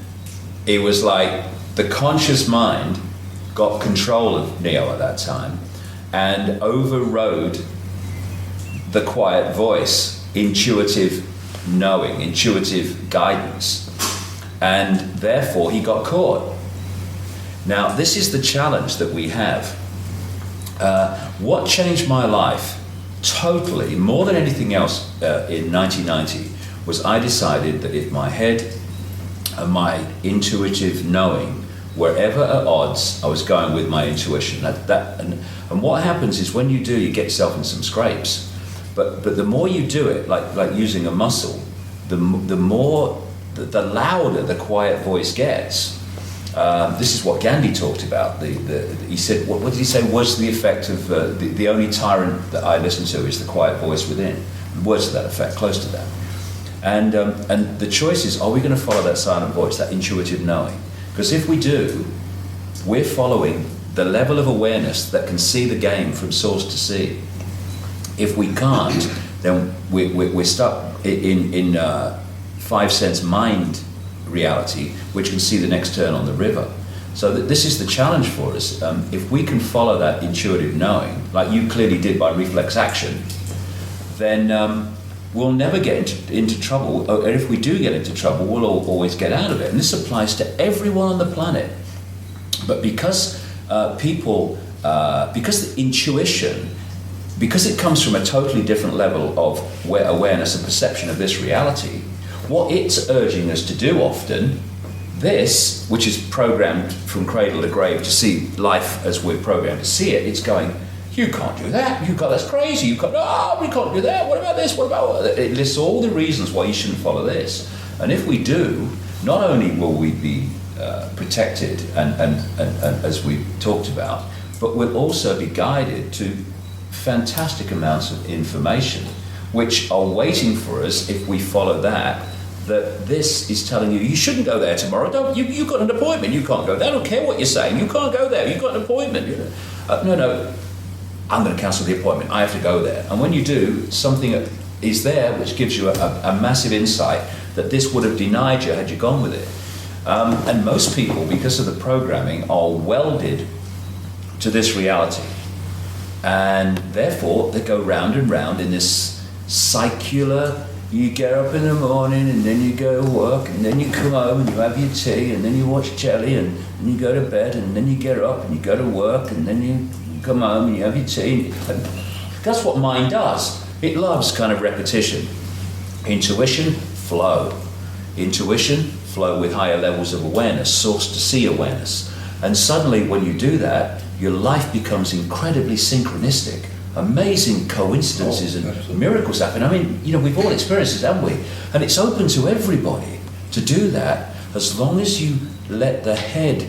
it was like the conscious mind got control of Neo at that time and overrode the quiet voice, intuitive knowing, intuitive guidance. And therefore he got caught. Now this is the challenge that we have. What changed my life totally, more than anything else, in 1990 was I decided that if my head and my intuitive knowing were ever at odds, I was going with my intuition. And what happens is when you do, you get yourself in some scrapes. But the more you do it, like using a muscle, the louder the quiet voice gets. This is what Gandhi talked about. He said, what did he say was the effect of the only tyrant that I listen to is the quiet voice within. Words to that effect, close to that. And the choice is, are we going to follow that silent voice, that intuitive knowing? Because if we do, we're following the level of awareness that can see the game from source to sea. If we can't, then we're stuck in five sense mind reality, which can see the next turn on the river. So this is the challenge for us. If we can follow that intuitive knowing, like you clearly did by reflex action, then we'll never get into trouble. And if we do get into trouble, we'll always get out of it. And this applies to everyone on the planet. But because because the intuition, because it comes from a totally different level of awareness and perception of this reality, what it's urging us to do often, this, which is programmed from cradle to grave to see life as we're programmed to see it, it's going, you can't do that, that's crazy, we can't do that, what about this, what about that? It lists all the reasons why you shouldn't follow this. And if we do, not only will we be protected and as we talked about, but we'll also be guided to fantastic amounts of information which are waiting for us if we follow that this is telling you shouldn't go there tomorrow. You've got an appointment, you can't go there. I don't care what you're saying, you can't go there, you've got an appointment. No, I'm going to cancel the appointment, I have to go there. And when you do, something is there which gives you a massive insight that this would have denied you had you gone with it. And most people, because of the programming, are welded to this reality. And therefore, they go round and round in this circular, you get up in the morning and then you go to work and then you come home and you have your tea and then you watch telly and you go to bed and then you get up and you go to work and then you come home and you have your tea. That's what mind does. It loves kind of repetition. Intuition, flow. Intuition, flow with higher levels of awareness, source to see awareness. And suddenly when you do that, your life becomes incredibly synchronistic. Amazing coincidences and miracles happen. I mean, we've all experienced it, haven't we? And it's open to everybody to do that as long as you let the head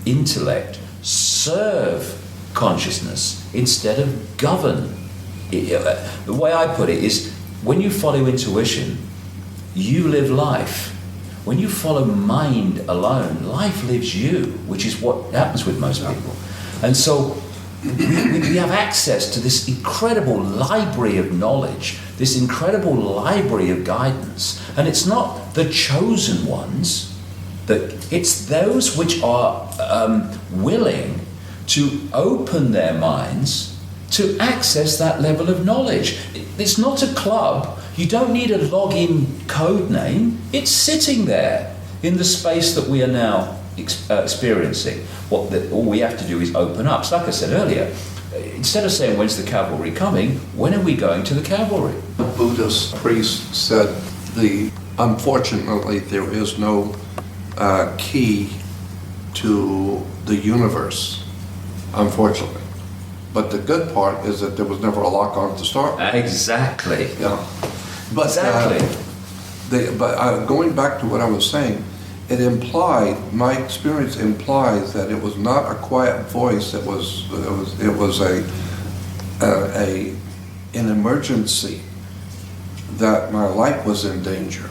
intellect serve consciousness instead of govern. The way I put it is, when you follow intuition, you live life. When you follow mind alone, life lives you, which is what happens with most people. And so we have access to this incredible library of knowledge, this incredible library of guidance. And it's not the chosen ones, it's those which are willing to open their minds to access that level of knowledge. It's not a club. You don't need a login code name. It's sitting there in the space that we are now experiencing. All we have to do is open up. So like I said earlier, instead of saying, when's the cavalry coming, when are we going to the cavalry? The Buddhist priest said, unfortunately, there is no key to the universe, unfortunately. But the good part is that there was never a lock on to start with. Exactly. Yeah. But, exactly. Going back to what I was saying, my experience implies that it was not a quiet voice. It was an emergency, that my life was in danger.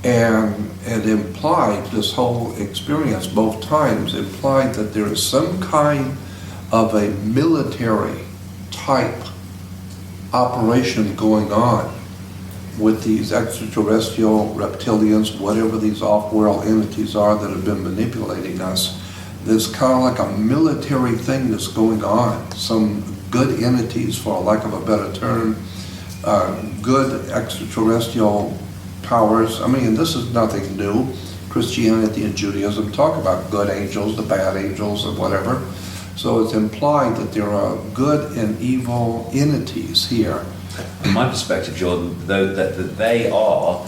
And it implied, this whole experience both times implied that there is some kind of a military type operation going on with these extraterrestrial reptilians, whatever these off-world entities are that have been manipulating us. There's kind of like a military thing that's going on. Some good entities, for lack of a better term, good extraterrestrial powers. I mean, this is nothing new. Christianity and Judaism talk about good angels, the bad angels, or whatever. So it's implied that there are good and evil entities here. From my perspective, Jordan, though, that they are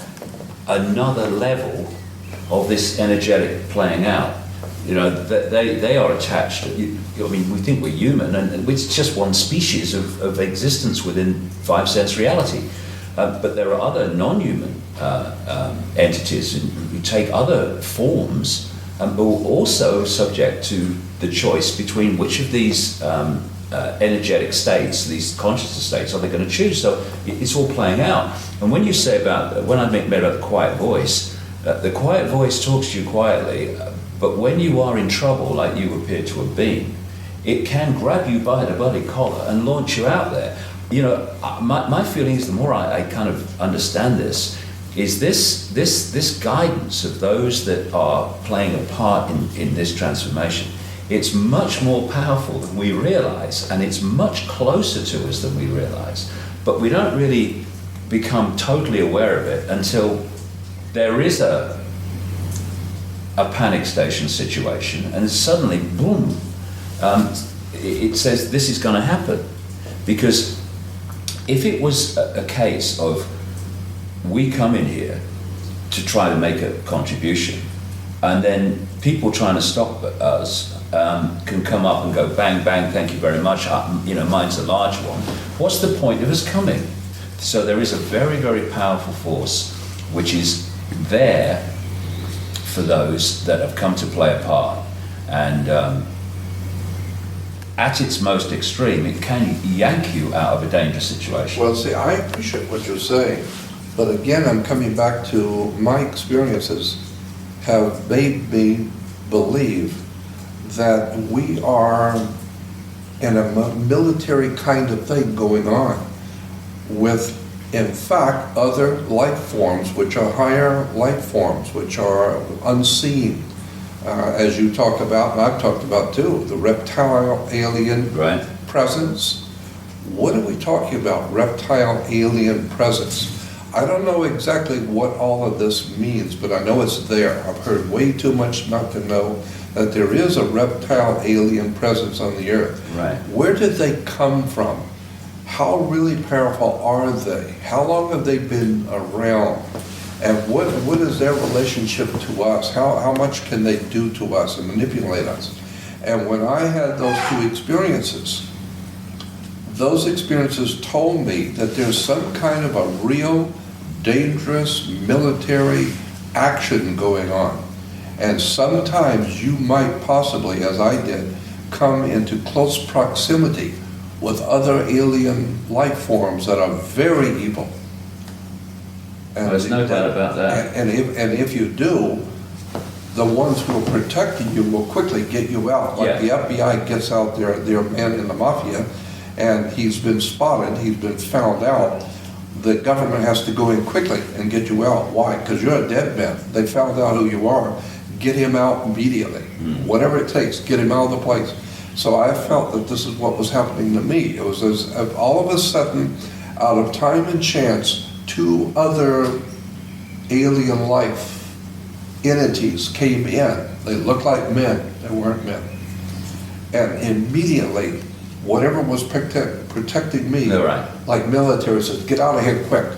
another level of this energetic playing out. They are attached. I mean, we think we're human, and it's just one species of existence within five-sense reality. But there are other non-human entities who take other forms, who are also subject to the choice between which of these energetic states, these consciousness states, are they going to choose. So it's all playing out. And when you say when I made about the quiet voice talks to you quietly, but when you are in trouble, like you appear to have been, it can grab you by the bloody collar and launch you out there. My feeling is, the more I kind of understand this, is this guidance of those that are playing a part in this transformation. It's much more powerful than we realize, and it's much closer to us than we realize. But we don't really become totally aware of it until there is a panic station situation, and suddenly, boom, it says this is going to happen. Because if it was a case of we come in here to try to make a contribution, and then people trying to stop us can come up and go bang, bang, thank you very much, mine's a large one. What's the point of us coming? So there is a very, very powerful force which is there for those that have come to play a part. And at its most extreme, it can yank you out of a dangerous situation. Well, see, I appreciate what you're saying, but again, I'm coming back to my experiences have made me believe that we are in a military kind of thing going on with, in fact, other life forms, which are higher life forms, which are unseen. As you talked about, and I've talked about too, the reptile alien presence. What are we talking about, reptile alien presence? I don't know exactly what all of this means, but I know it's there. I've heard way too much not to know that there is a reptile alien presence on the earth. Right. Where did they come from? how really powerful are they? How long have they been around? And what is their relationship to us? How much can they do to us and manipulate us? And when I had those two experiences, those experiences told me that there's some kind of a real dangerous military action going on. And sometimes you might possibly, as I did, come into close proximity with other alien life forms that are very evil. And There's no doubt about that. And if you do, the ones who are protecting you will quickly get you out. Like the FBI gets out their man in the mafia, and he's been spotted, he's been found out. The government has to go in quickly and get you out. Why? Because you're a dead man. They found out who you are. Get him out immediately. Whatever it takes, get him out of the place. So I felt that this is what was happening to me. It was as if all of a sudden, out of time and chance, two other alien life entities came in. They looked like men, they weren't men. And immediately, whatever was protecting me, like military, says, get out of here quick.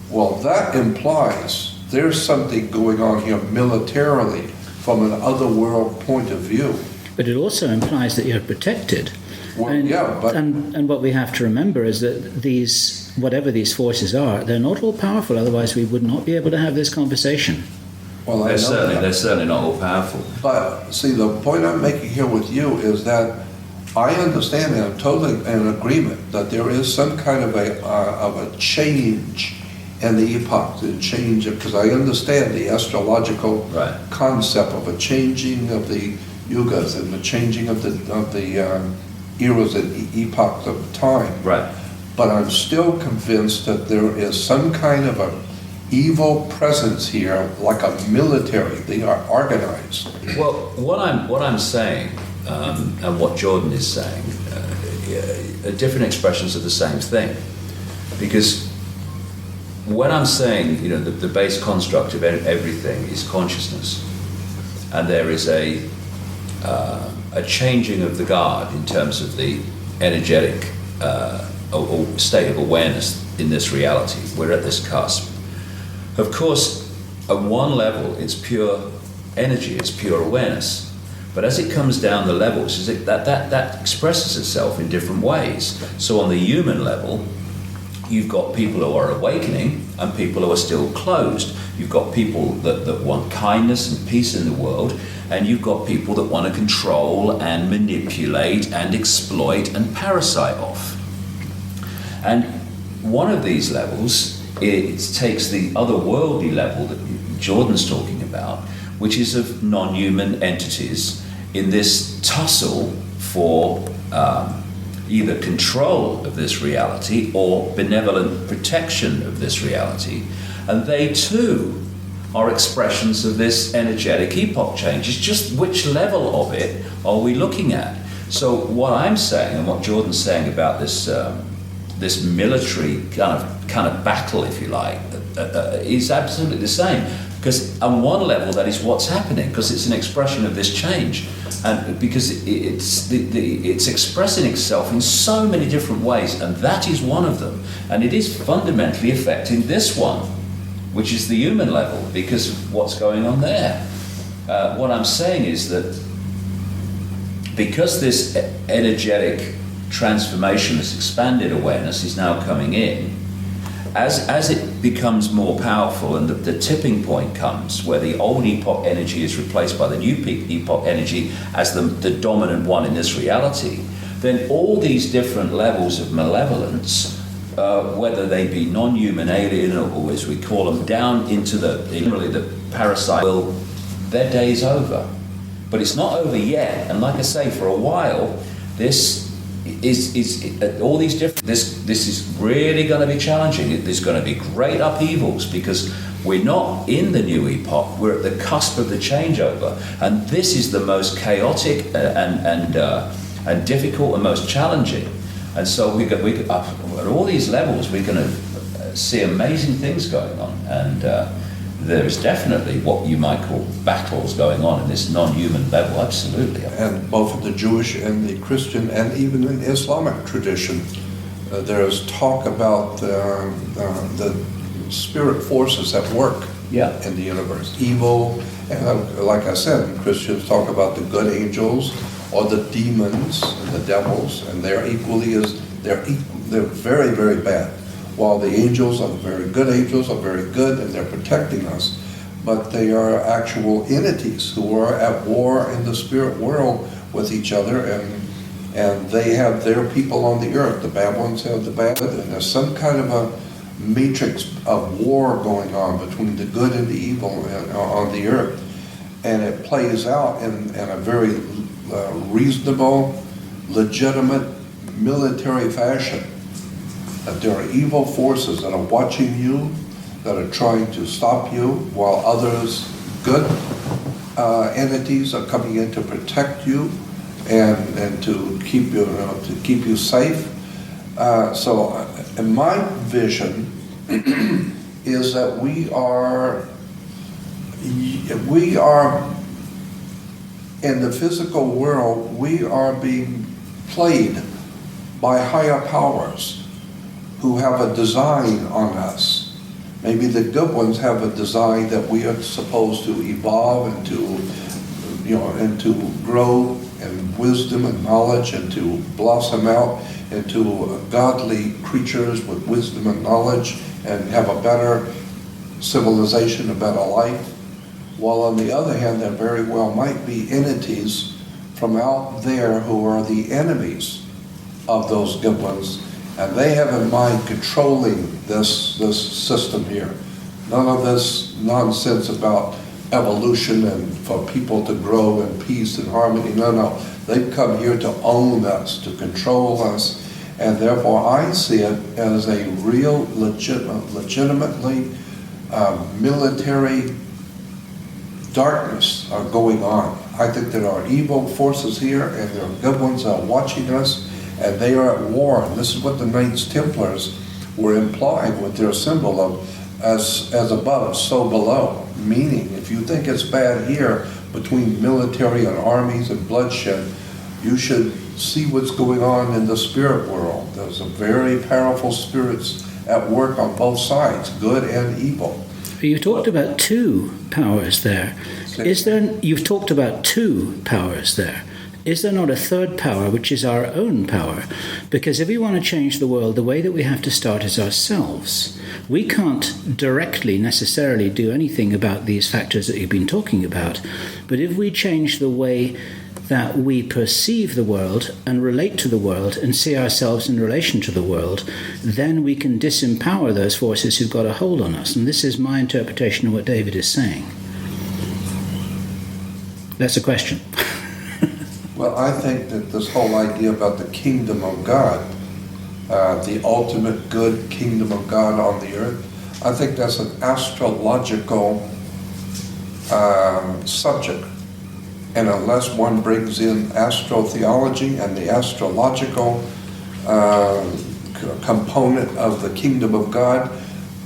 Well, that implies there's something going on here militarily from an otherworld point of view. But it also implies that you're protected. Well, and, yeah, but... And what we have to remember is that these, whatever these forces are, they're not all powerful, otherwise we would not be able to have this conversation. Well, they're certainly not all powerful. But see, the point I'm making here with you is that I understand and I'm totally in agreement that there is some kind of a change in the epoch, the change, because I understand the astrological concept of a changing of the yugas and the changing of the eras and epochs of time. Right. But I'm still convinced that there is some kind of a evil presence here, like a military. They are organized. Well, what I'm saying, and what Jordan is saying, are different expressions of the same thing. Because when I'm saying, the base construct of everything is consciousness, and there is a changing of the guard in terms of the energetic or state of awareness in this reality. We're at this cusp. Of course, at one level, it's pure energy, it's pure awareness. But as it comes down the levels, that expresses itself in different ways. So on the human level, you've got people who are awakening and people who are still closed. You've got people that want kindness and peace in the world, and you've got people that want to control and manipulate and exploit and parasite off. And one of these levels, it takes the otherworldly level that Jordan's talking about, which is of non-human entities in this tussle for either control of this reality or benevolent protection of this reality. And they too are expressions of this energetic epoch change. It's just which level of it are we looking at? So what I'm saying and what Jordan's saying about this this military kind of battle, if you like, is absolutely the same. Because on one level, that is what's happening, because it's an expression of this change, and because it's expressing itself in so many different ways, and that is one of them, and it is fundamentally affecting this one, which is the human level, because of what's going on there. What I'm saying is that because this energetic transformation, this expanded awareness is now coming in, as it becomes more powerful and the tipping point comes where the old epoch energy is replaced by the new epoch energy as the dominant one in this reality, then all these different levels of malevolence, whether they be non-human, alien, or as we call them, down into the parasite, their day's over. But it's not over yet, and like I say, for a while, this is all these different. This is really going to be challenging. There's going to be great upheavals because we're not in the new epoch. We're at the cusp of the changeover, and this is the most chaotic and difficult and most challenging. And so we at all these levels, we're going to see amazing things going on, and there is definitely what you might call battles going on in this non-human level, absolutely. And both in the Jewish and the Christian and even in Islamic tradition, there's talk about the spirit forces at work Yeah. in the universe. Evil, and like I said, Christians talk about the good angels or the demons and the devils, and they're very, very bad. While the angels are very good angels, are very good, and they're protecting us. But they are actual entities who are at war in the spirit world with each other, and they have their people on the earth. The bad ones have the bad, and there's some kind of a matrix of war going on between the good and the evil on the earth. And it plays out in a very reasonable, legitimate, military fashion. That there are evil forces that are watching you, that are trying to stop you, while others, good entities, are coming in to protect you and to keep you safe. So, in my vision is that we are in the physical world. We are being played by higher powers who have a design on us. Maybe the good ones have a design that we are supposed to evolve and to grow in wisdom and knowledge, and to blossom out into godly creatures with wisdom and knowledge, and have a better civilization, a better life. While on the other hand, there very well might be entities from out there who are the enemies of those good ones, and they have in mind controlling this system here. None of this nonsense about evolution and for people to grow in peace and harmony. No. They've come here to own us, to control us, and therefore I see it as a real, legitimately military darkness are going on. I think there are evil forces here, and there are good ones that are watching us, and they are at war. And this is what the Knights Templars were implying with their symbol of as above, so below. Meaning, if you think it's bad here between military and armies and bloodshed, you should see what's going on in the spirit world. There's a very powerful spirits at work on both sides, good and evil. You talked about two powers there. You've talked about two powers there. Is there not a third power, which is our own power? Because if we want to change the world, the way that we have to start is ourselves. We can't directly necessarily do anything about these factors that you've been talking about. But if we change the way that we perceive the world and relate to the world and see ourselves in relation to the world, then we can disempower those forces who've got a hold on us. And this is my interpretation of what David is saying. That's a question. Well, I think that this whole idea about the kingdom of God, the ultimate good kingdom of God on the earth, I think that's an astrological subject. And unless one brings in astrotheology and the astrological component of the kingdom of God,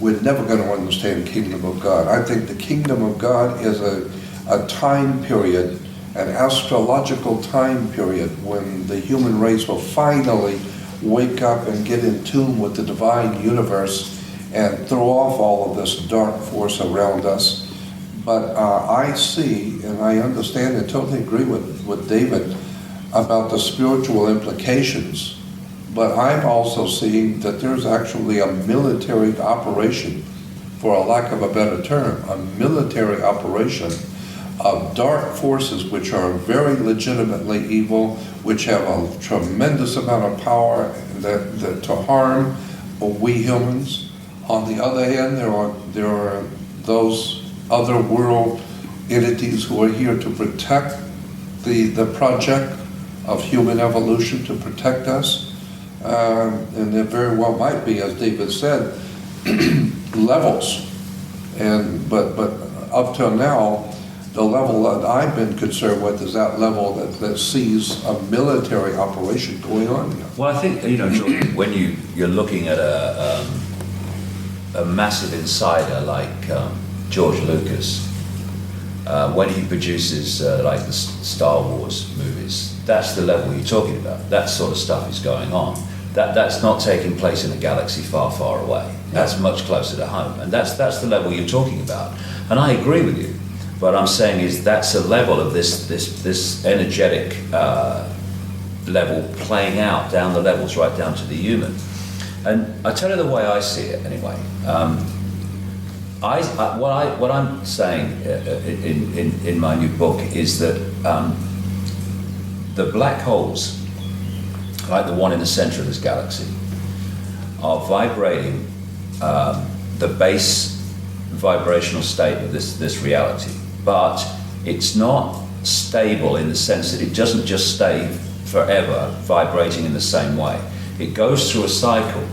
we're never going to understand the kingdom of God. I think the kingdom of God is a time period, an astrological time period, when the human race will finally wake up and get in tune with the divine universe and throw off all of this dark force around us. But I see, and I understand and totally agree with David about the spiritual implications, but I'm also seeing that there's actually a military operation, for a lack of a better term, a military operation of dark forces which are very legitimately evil, which have a tremendous amount of power that to harm we humans. On the other hand, there are those other world entities who are here to protect the project of human evolution, to protect us. And there very well might be, as David said, levels. But up till now, the level that I've been concerned with is that level that sees a military operation going on here. Well, I think, Jordan, when you're looking at a massive insider like George Lucas, when he produces like the Star Wars movies, that's the level you're talking about. That sort of stuff is going on. that's not taking place in a galaxy far, far away. That's much closer to home, and that's the level you're talking about. And I agree with you. What I'm saying is that's a level of this energetic level playing out down the levels right down to the human. And I tell you the way I see it anyway. What I'm saying in my new book is that the black holes, like the one in the center of this galaxy, are vibrating the base vibrational state of this reality. But it's not stable in the sense that it doesn't just stay forever vibrating in the same way. It goes through a cycle.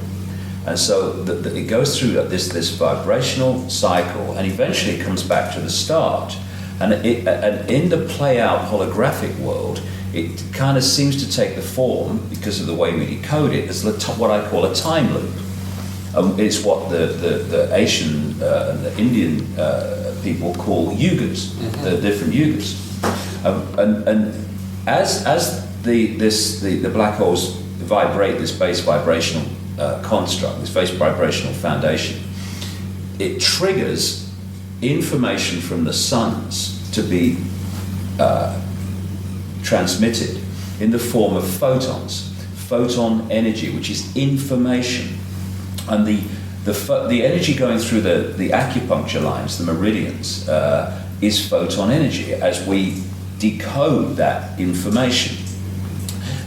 And so it goes through this vibrational cycle, and eventually it comes back to the start. And in the play-out holographic world, it kind of seems to take the form, because of the way we decode it, as what I call a time loop. It's what the Asian and the Indian people call yugas, the different yugas. And as the black holes vibrate this base vibrational construct, this base vibrational foundation, it triggers information from the suns to be transmitted in the form of photons, photon energy, which is information. And the energy going through the acupuncture lines, the meridians, is photon energy as we decode that information.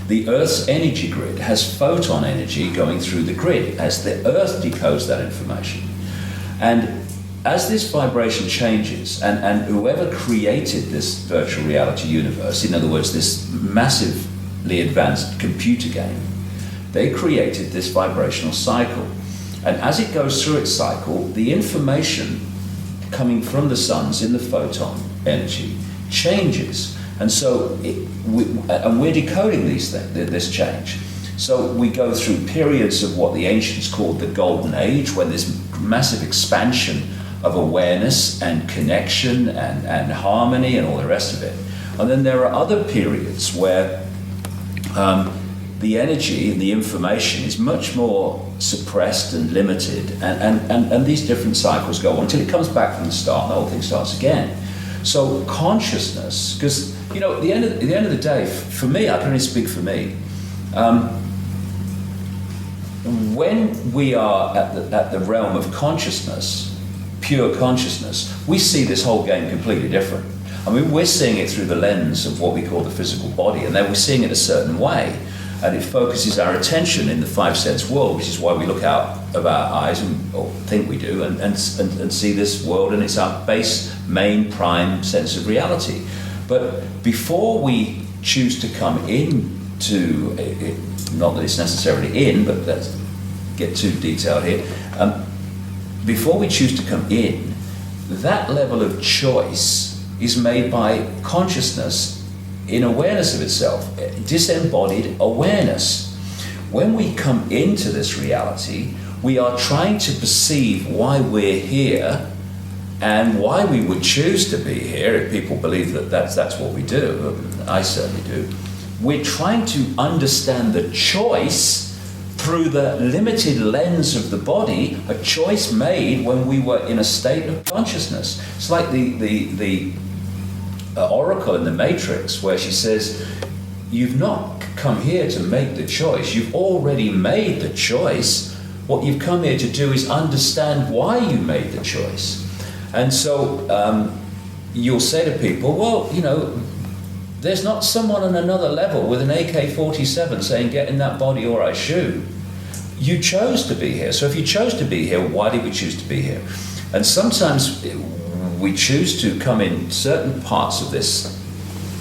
The Earth's energy grid has photon energy going through the grid as the Earth decodes that information. And as this vibration changes, and whoever created this virtual reality universe, in other words, this massively advanced computer game, they created this vibrational cycle. And as it goes through its cycle, the information coming from the suns in the photon energy changes. And so we're decoding this change. So we go through periods of what the ancients called the Golden Age, when there's massive expansion of awareness and connection and harmony and all the rest of it. And then there are other periods where the energy and the information is much more suppressed and limited, and these different cycles go on until it comes back from the start and the whole thing starts again. So consciousness, because at the end of the day, for me, I can only speak for me. When we are at the realm of consciousness, pure consciousness, we see this whole game completely different. I mean, we're seeing it through the lens of what we call the physical body, and then we're seeing it a certain way. And it focuses our attention in the five sense world, which is why we look out of our eyes, or think we do, and see this world, and it's our base, main, prime sense of reality. But before we choose to come into it, not that it's necessarily in, but let's get too detailed here, before we choose to come in, that level of choice is made by consciousness in awareness of itself, disembodied awareness. When we come into this reality, we are trying to perceive why we're here and why we would choose to be here. If people believe that that's what we do, I certainly do. We're trying to understand the choice through the limited lens of the body, a choice made when we were in a state of consciousness. It's like the Oracle in the Matrix, where she says, you've not come here to make the choice, you've already made the choice. What you've come here to do is understand why you made the choice. And so you'll say to people, well, there's not someone on another level with an AK-47 saying, get in that body or I shoot. You chose to be here. So if you chose to be here, why did we choose to be here? And sometimes we choose to come in certain parts of this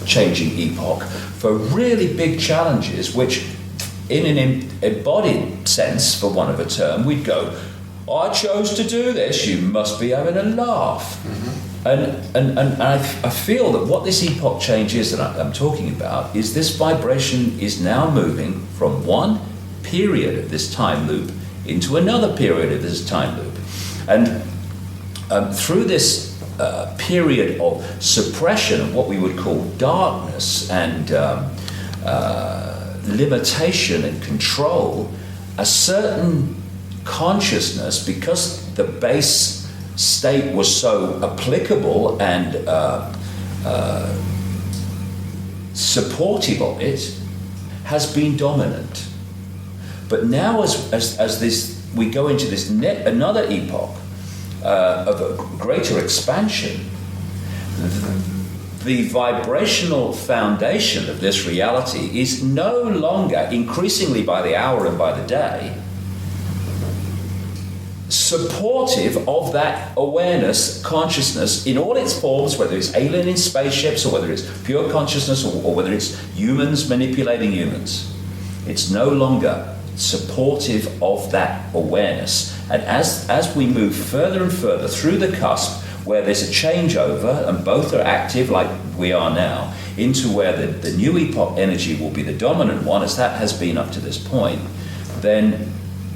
changing epoch for really big challenges, which in an embodied sense, for want of a term, we'd go, I chose to do this, you must be having a laugh. Mm-hmm. And I feel that what this epoch change is that I'm talking about is this vibration is now moving from one period of this time loop into another period of this time loop. And through this period of suppression of what we would call darkness and limitation and control, a certain consciousness, because the base state was so applicable and supportive of it, has been dominant. But now as this, we go into this another epoch of a greater expansion, the vibrational foundation of this reality is no longer, increasingly by the hour and by the day, supportive of that awareness, consciousness in all its forms, whether it's alien in spaceships or whether it's pure consciousness or whether it's humans manipulating humans. It's no longer supportive of that awareness. And as we move further and further through the cusp, where there's a changeover and both are active like we are now, into where the new epoch energy will be the dominant one, as that has been up to this point, then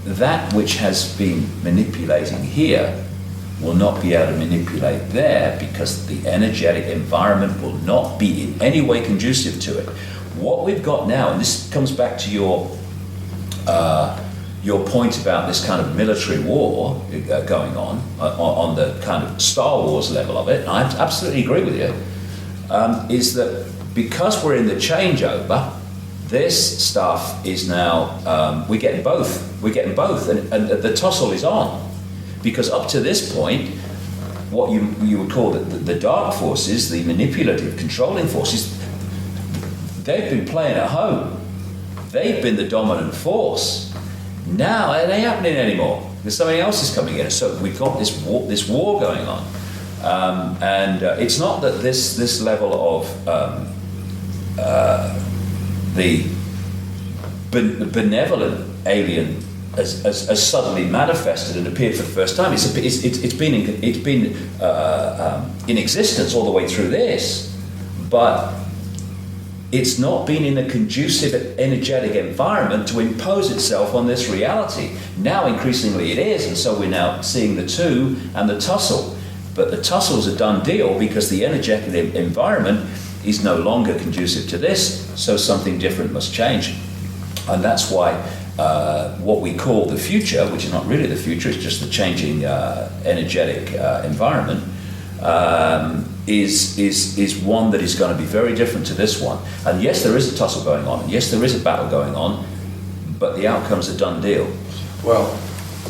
that which has been manipulating here will not be able to manipulate there, because the energetic environment will not be in any way conducive to it. What we've got now, and this comes back to your point about this kind of military war going on the kind of Star Wars level of it, and I absolutely agree with you, is that because we're in the changeover, this stuff is now, we're getting both, and the tussle is on. Because up to this point, what you would call the dark forces, the manipulative, controlling forces, they've been playing at home. They've been the dominant force. Now it ain't happening anymore. There's something else is coming in. So we've got this war going on. And it's not that this level of the benevolent alien has suddenly manifested and appeared for the first time. It's been in existence all the way through this, but it's not been in a conducive energetic environment to impose itself on this reality. Now increasingly it is, and so we're now seeing the two and the tussle. But the tussle's a done deal because the energetic environment is no longer conducive to this, so something different must change. And that's why what we call the future, which is not really the future, it's just the changing energetic environment, is one that is going to be very different to this one. And yes, there is a tussle going on, and yes, there is a battle going on, but the outcome's a done deal. Well,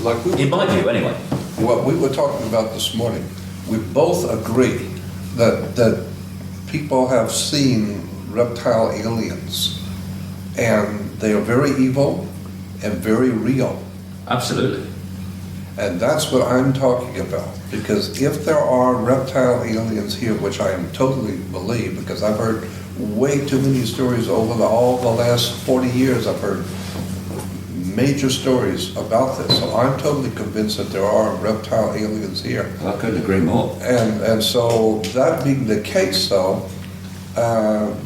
like in my view, anyway. What we were talking about this morning, we both agree that people have seen reptile aliens, and they are very evil and very real. Absolutely. And that's what I'm talking about. Because if there are reptile aliens here, which I totally believe, because I've heard way too many stories over all the last 40 years, I've heard major stories about this. So I'm totally convinced that there are reptile aliens here. I couldn't agree more. And so that being the case, though,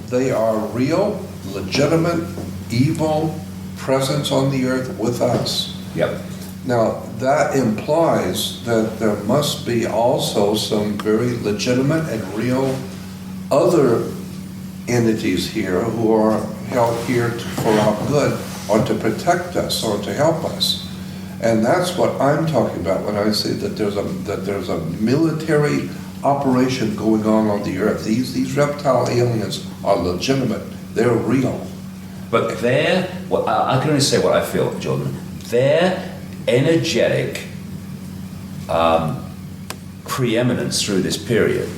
they are real, legitimate, evil presence on the earth with us. Yep. Now, that implies that there must be also some very legitimate and real other entities here who are held here for our good, or to protect us, or to help us. And that's what I'm talking about when I say that there's a military operation going on the earth. These reptile aliens are legitimate. They're real. But I can only say what I feel, Jordan. Their energetic preeminence through this period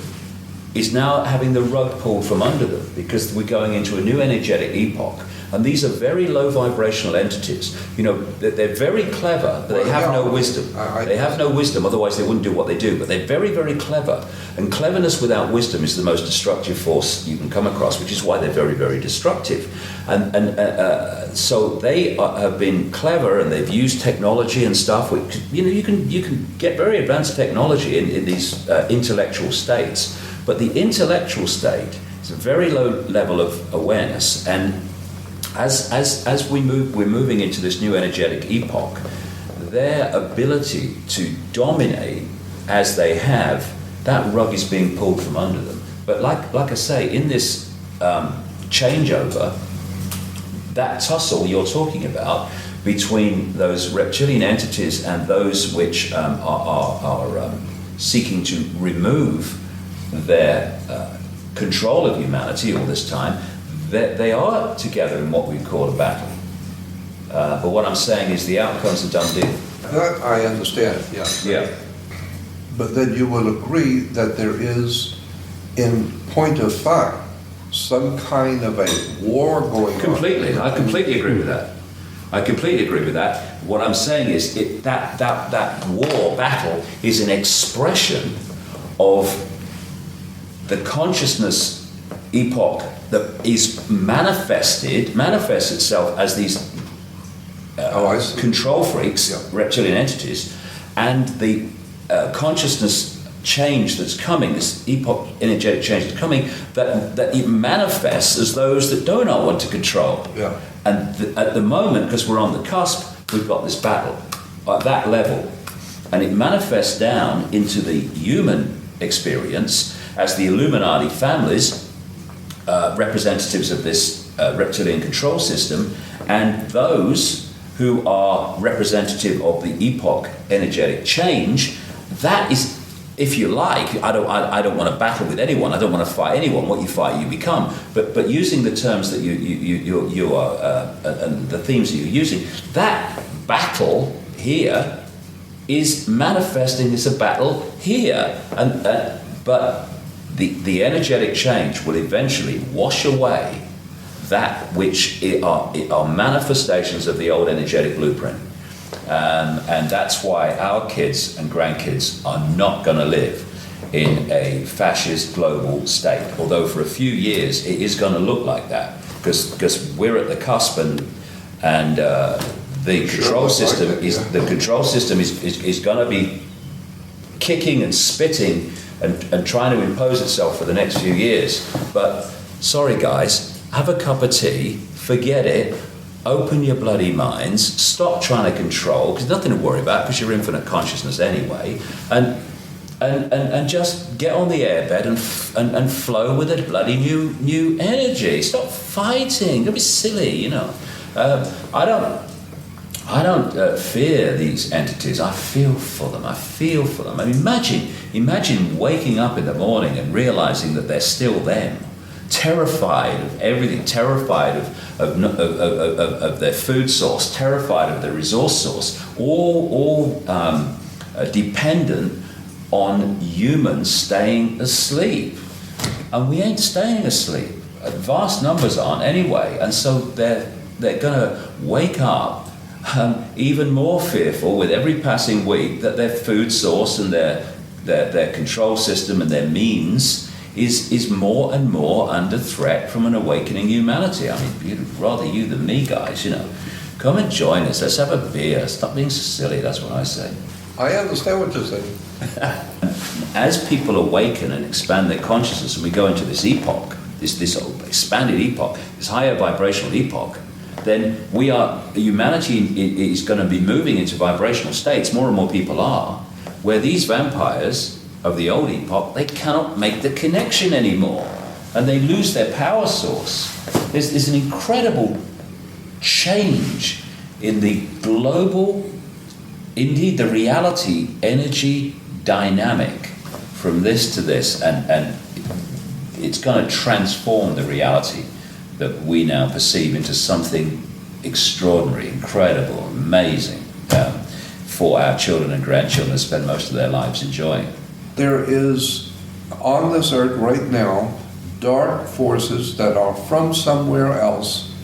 is now having the rug pulled from under them, because we're going into a new energetic epoch. And these are very low vibrational entities. You know, they're very clever, but they have no wisdom. They have no wisdom, otherwise they wouldn't do what they do. But they're very, very clever. And cleverness without wisdom is the most destructive force you can come across, which is why they're very, very destructive. And so they have been clever, and they've used technology and stuff. Which, you know, you can get very advanced technology in these intellectual states. But the intellectual state is a very low level of awareness, and as we're moving into this new energetic epoch, their ability to dominate as they have, that rug is being pulled from under them. But like I say, in this changeover, that tussle you're talking about between those reptilian entities and those which are seeking to remove their control of humanity all this time, they are together in what we call a battle. But what I'm saying is the outcome's a done deal. That I understand, yeah. Yeah. But then you will agree that there is, in point of fact, some kind of a war going on. Completely. I completely agree with that. I completely agree with that. What I'm saying is that war, battle, is an expression of the consciousness epoch that is manifests itself as these control freaks, reptilian entities, and the consciousness change that's coming, this epoch energetic change that's coming, that it manifests as those that do not want to control. Yeah. And at the moment, because we're on the cusp, we've got this battle at that level, and it manifests down into the human experience as the Illuminati families, representatives of this reptilian control system, and those who are representative of the epoch energetic change. That is, if you like, I don't want to battle with anyone. I don't want to fight anyone. What you fight, you become. But using the terms that you are and the themes that you're using, that battle here is manifesting as a battle here, but the energetic change will eventually wash away that which are manifestations of the old energetic blueprint. And that's why our kids and grandkids are not going to live in a fascist global state. Although for a few years it is going to look like that, because we're at the cusp, and the control system is going to be kicking and spitting and trying to impose itself for the next few years. But sorry guys, have a cup of tea, forget it. Open your bloody minds, stop trying to control, because nothing to worry about, because you're infinite consciousness anyway, and just get on the airbed and flow with a bloody new energy. Stop fighting. Don't be silly, you know. I don't fear these entities. I feel for them. I mean, imagine waking up in the morning and realizing that they're still them. Terrified of everything, terrified of their food source, terrified of their resource source, all dependent on humans staying asleep. And we ain't staying asleep. Vast numbers aren't anyway, and so they're going to wake up even more fearful with every passing week that their food source and their control system and their means is more and more under threat from an awakening humanity. I mean, rather you than me, guys, you know. Come and join us. Let's have a beer. Stop being so silly. That's what I say. I understand what you're saying. As people awaken and expand their consciousness, and we go into this epoch, this expanded epoch, this higher vibrational epoch, then humanity is going to be moving into vibrational states. More and more people are, where these vampires of the old epoch, they cannot make the connection anymore, and they lose their power source. There's an incredible change in the global, indeed the reality, energy dynamic from this to this, and it's going to transform the reality that we now perceive into something extraordinary, incredible, amazing, for our children and grandchildren to spend most of their lives enjoying. There is, on this earth right now, dark forces that are from somewhere else,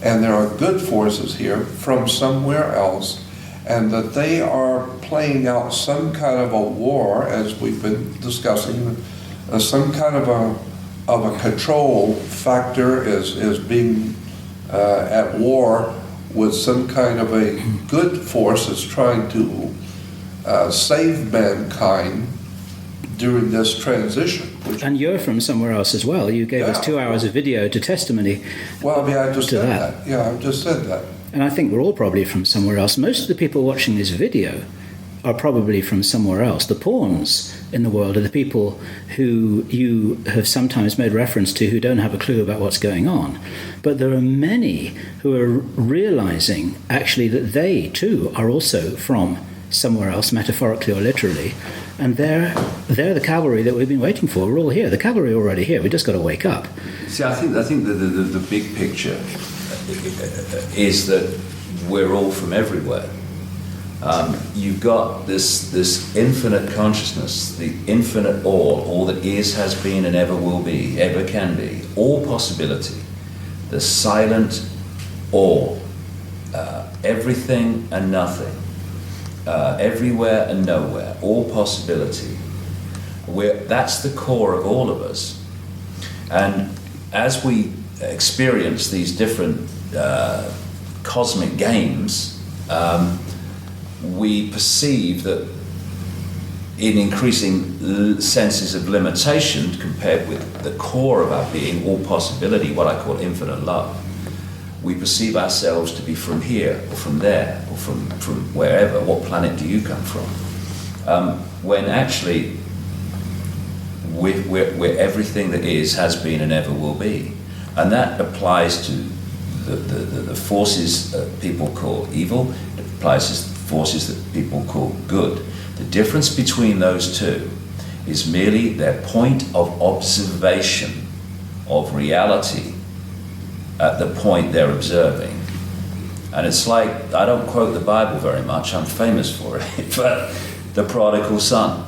and there are good forces here from somewhere else, and that they are playing out some kind of a war, as we've been discussing, some kind of a control factor is being at war with some kind of a good force that's trying to save mankind during this transition. And you're from somewhere else as well. You gave us 2 hours of video to testimony. Well, I mean, I just said that. Yeah, I just said that. And I think we're all probably from somewhere else. Most of the people watching this video are probably from somewhere else. The pawns in the world are the people who you have sometimes made reference to who don't have a clue about what's going on. But there are many who are realizing actually that they too are also from somewhere else, metaphorically or literally, and they're the cavalry that we've been waiting for. We're all here. The cavalry are already here. We just got to wake up. See, I think the big picture is that we're all from everywhere. You've got this infinite consciousness, the infinite all that is, has been, and ever will be, ever can be, all possibility, the silent all, everything and nothing, everywhere and nowhere, all possibility. That's the core of all of us. And as we experience these different cosmic games, we perceive that in increasing senses of limitation compared with the core of our being, all possibility, what I call infinite love, we perceive ourselves to be from here or from there or from wherever. What planet do you come from? When actually we're everything that is, has been, and ever will be. And that applies to the forces that people call evil. It applies to forces that people call good. The difference between those two is merely their point of observation of reality at the point they're observing. And it's like, I don't quote the Bible very much, I'm famous for it, but the prodigal son.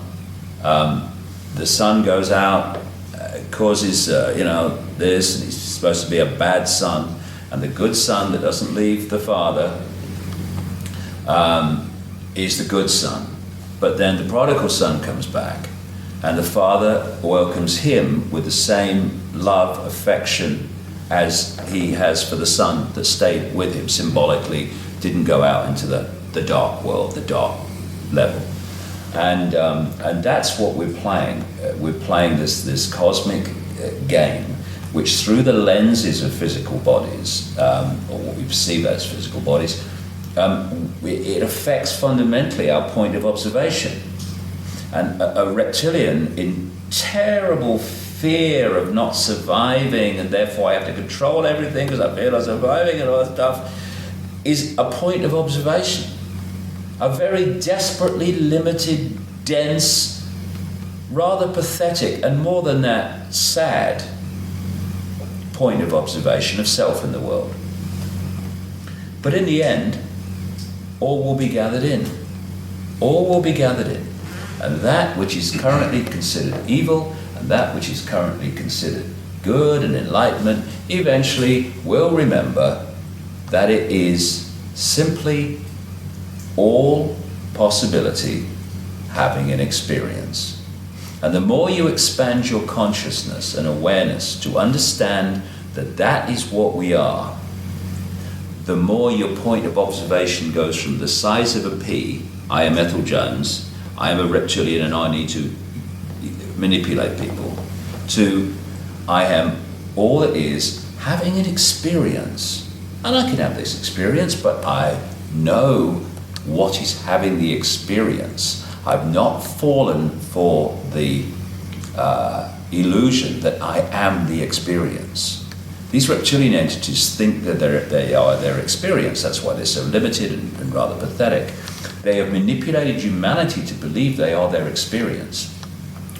The son goes out, causes this, and he's supposed to be a bad son, and the good son that doesn't leave the father is the good son. But then the prodigal son comes back, and the father welcomes him with the same love, affection as he has for the son that stayed with him, symbolically didn't go out into the dark world, the dark level. And that's what we're playing. We're playing this cosmic game, which through the lenses of physical bodies, or what we perceive as physical bodies, it affects fundamentally our point of observation. And a reptilian in terrible fear of not surviving, and therefore I have to control everything because I feel I'm surviving and all that stuff, is a point of observation. A very desperately limited, dense, rather pathetic, and more than that, sad point of observation of self in the world. But in the end, all will be gathered in. All will be gathered in. And that which is currently considered evil, and that which is currently considered good and enlightenment, eventually will remember that it is simply all possibility having an experience. And the more you expand your consciousness and awareness to understand that that is what we are, the more your point of observation goes from the size of a pea, I am Ethel Jones, I am a reptilian and I need to manipulate people, to I am all that is having an experience. And I can have this experience, but I know what is having the experience. I've not fallen for the illusion that I am the experience. These reptilian entities think that they are their experience. That's why they're so limited and rather pathetic. They have manipulated humanity to believe they are their experience.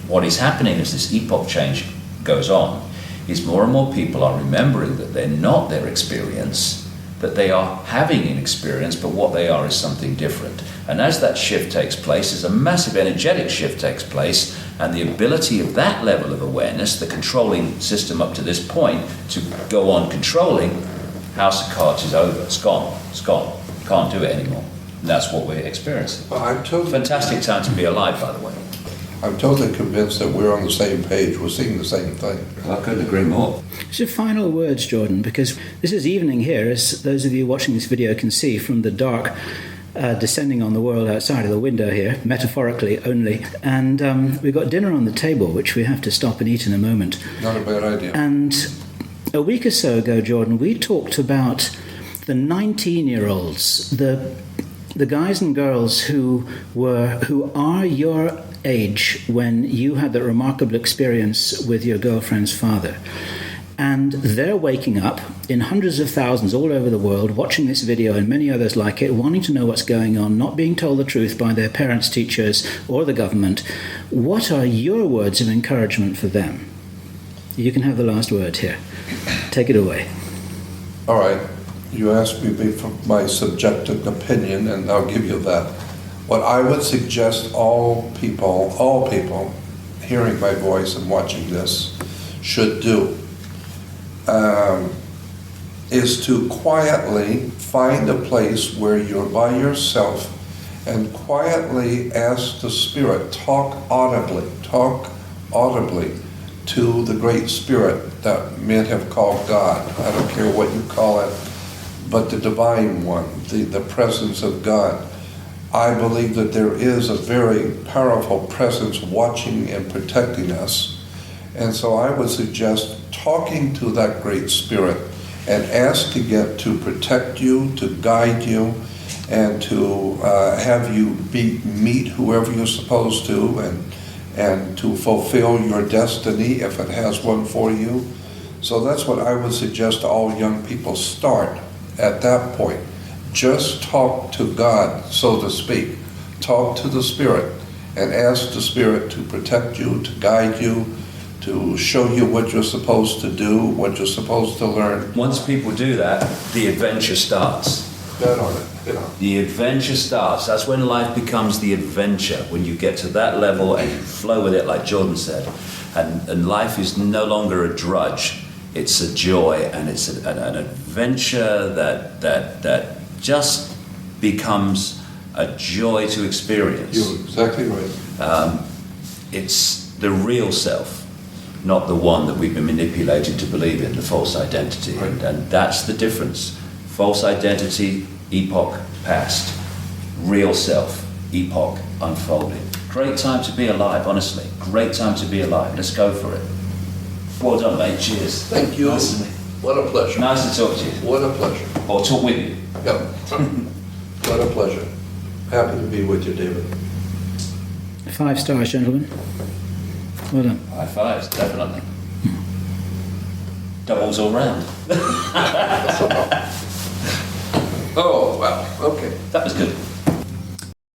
What is happening as this epoch change goes on is more and more people are remembering that they're not their experience, that they are having an experience, but what they are is something different. And as that shift takes place, as a massive energetic shift takes place, and the ability of that level of awareness, the controlling system up to this point, to go on controlling, House of Cards is over, it's gone, can't do it anymore. And that's what we're experiencing. Well, I'm totally fantastic time to be alive, by the way. I'm totally convinced that we're on the same page, we're seeing the same thing. I couldn't agree more. So final words, Jordan, because this is evening here, as those of you watching this video can see from the dark descending on the world outside of the window here, metaphorically only. And we've got dinner on the table, which we have to stop and eat in a moment. Not a bad idea. And a week or so ago, Jordan, we talked about the 19-year-olds, the the guys and girls who are your age when you had that remarkable experience with your girlfriend's father, and they're waking up in hundreds of thousands all over the world, watching this video and many others like it, wanting to know what's going on, not being told the truth by their parents, teachers, or the government. What are your words of encouragement for them? You can have the last word here. Take it away. All right, you asked me for my subjective opinion, and I'll give you that. What I would suggest all people hearing my voice and watching this should do is to quietly find a place where you're by yourself and quietly ask the Spirit, talk audibly to the Great Spirit that men have called God. I don't care what you call it, but the Divine One, the presence of God. I believe that there is a very powerful presence watching and protecting us. And so I would suggest talking to that Great Spirit and asking it to protect you, to guide you, and to have you meet whoever you're supposed to, and to fulfill your destiny if it has one for you. So that's what I would suggest all young people start at that point. Just talk to God, so to speak. Talk to the Spirit and ask the Spirit to protect you, to guide you, to show you what you're supposed to do, what you're supposed to learn. Once people do that, the adventure starts. Bet on it, The adventure starts. That's when life becomes the adventure, when you get to that level and you flow with it, like Jordan said. And life is no longer a drudge. It's a joy, and it's an adventure that just becomes a joy to experience. You're exactly right. It's the real self, not the one that we've been manipulated to believe in, the false identity. Right. And that's the difference. False identity, epoch past. Real self, epoch unfolding. Great time to be alive, honestly. Great time to be alive. Let's go for it. Well done, mate. Cheers. Thank you. Nice to, What a pleasure. nice to talk to you. What a pleasure. Or talk with you. Yep. What a pleasure. Happy to be with you, David. 5 stars, gentlemen. Well done. High fives, definitely. Doubles all round. Oh,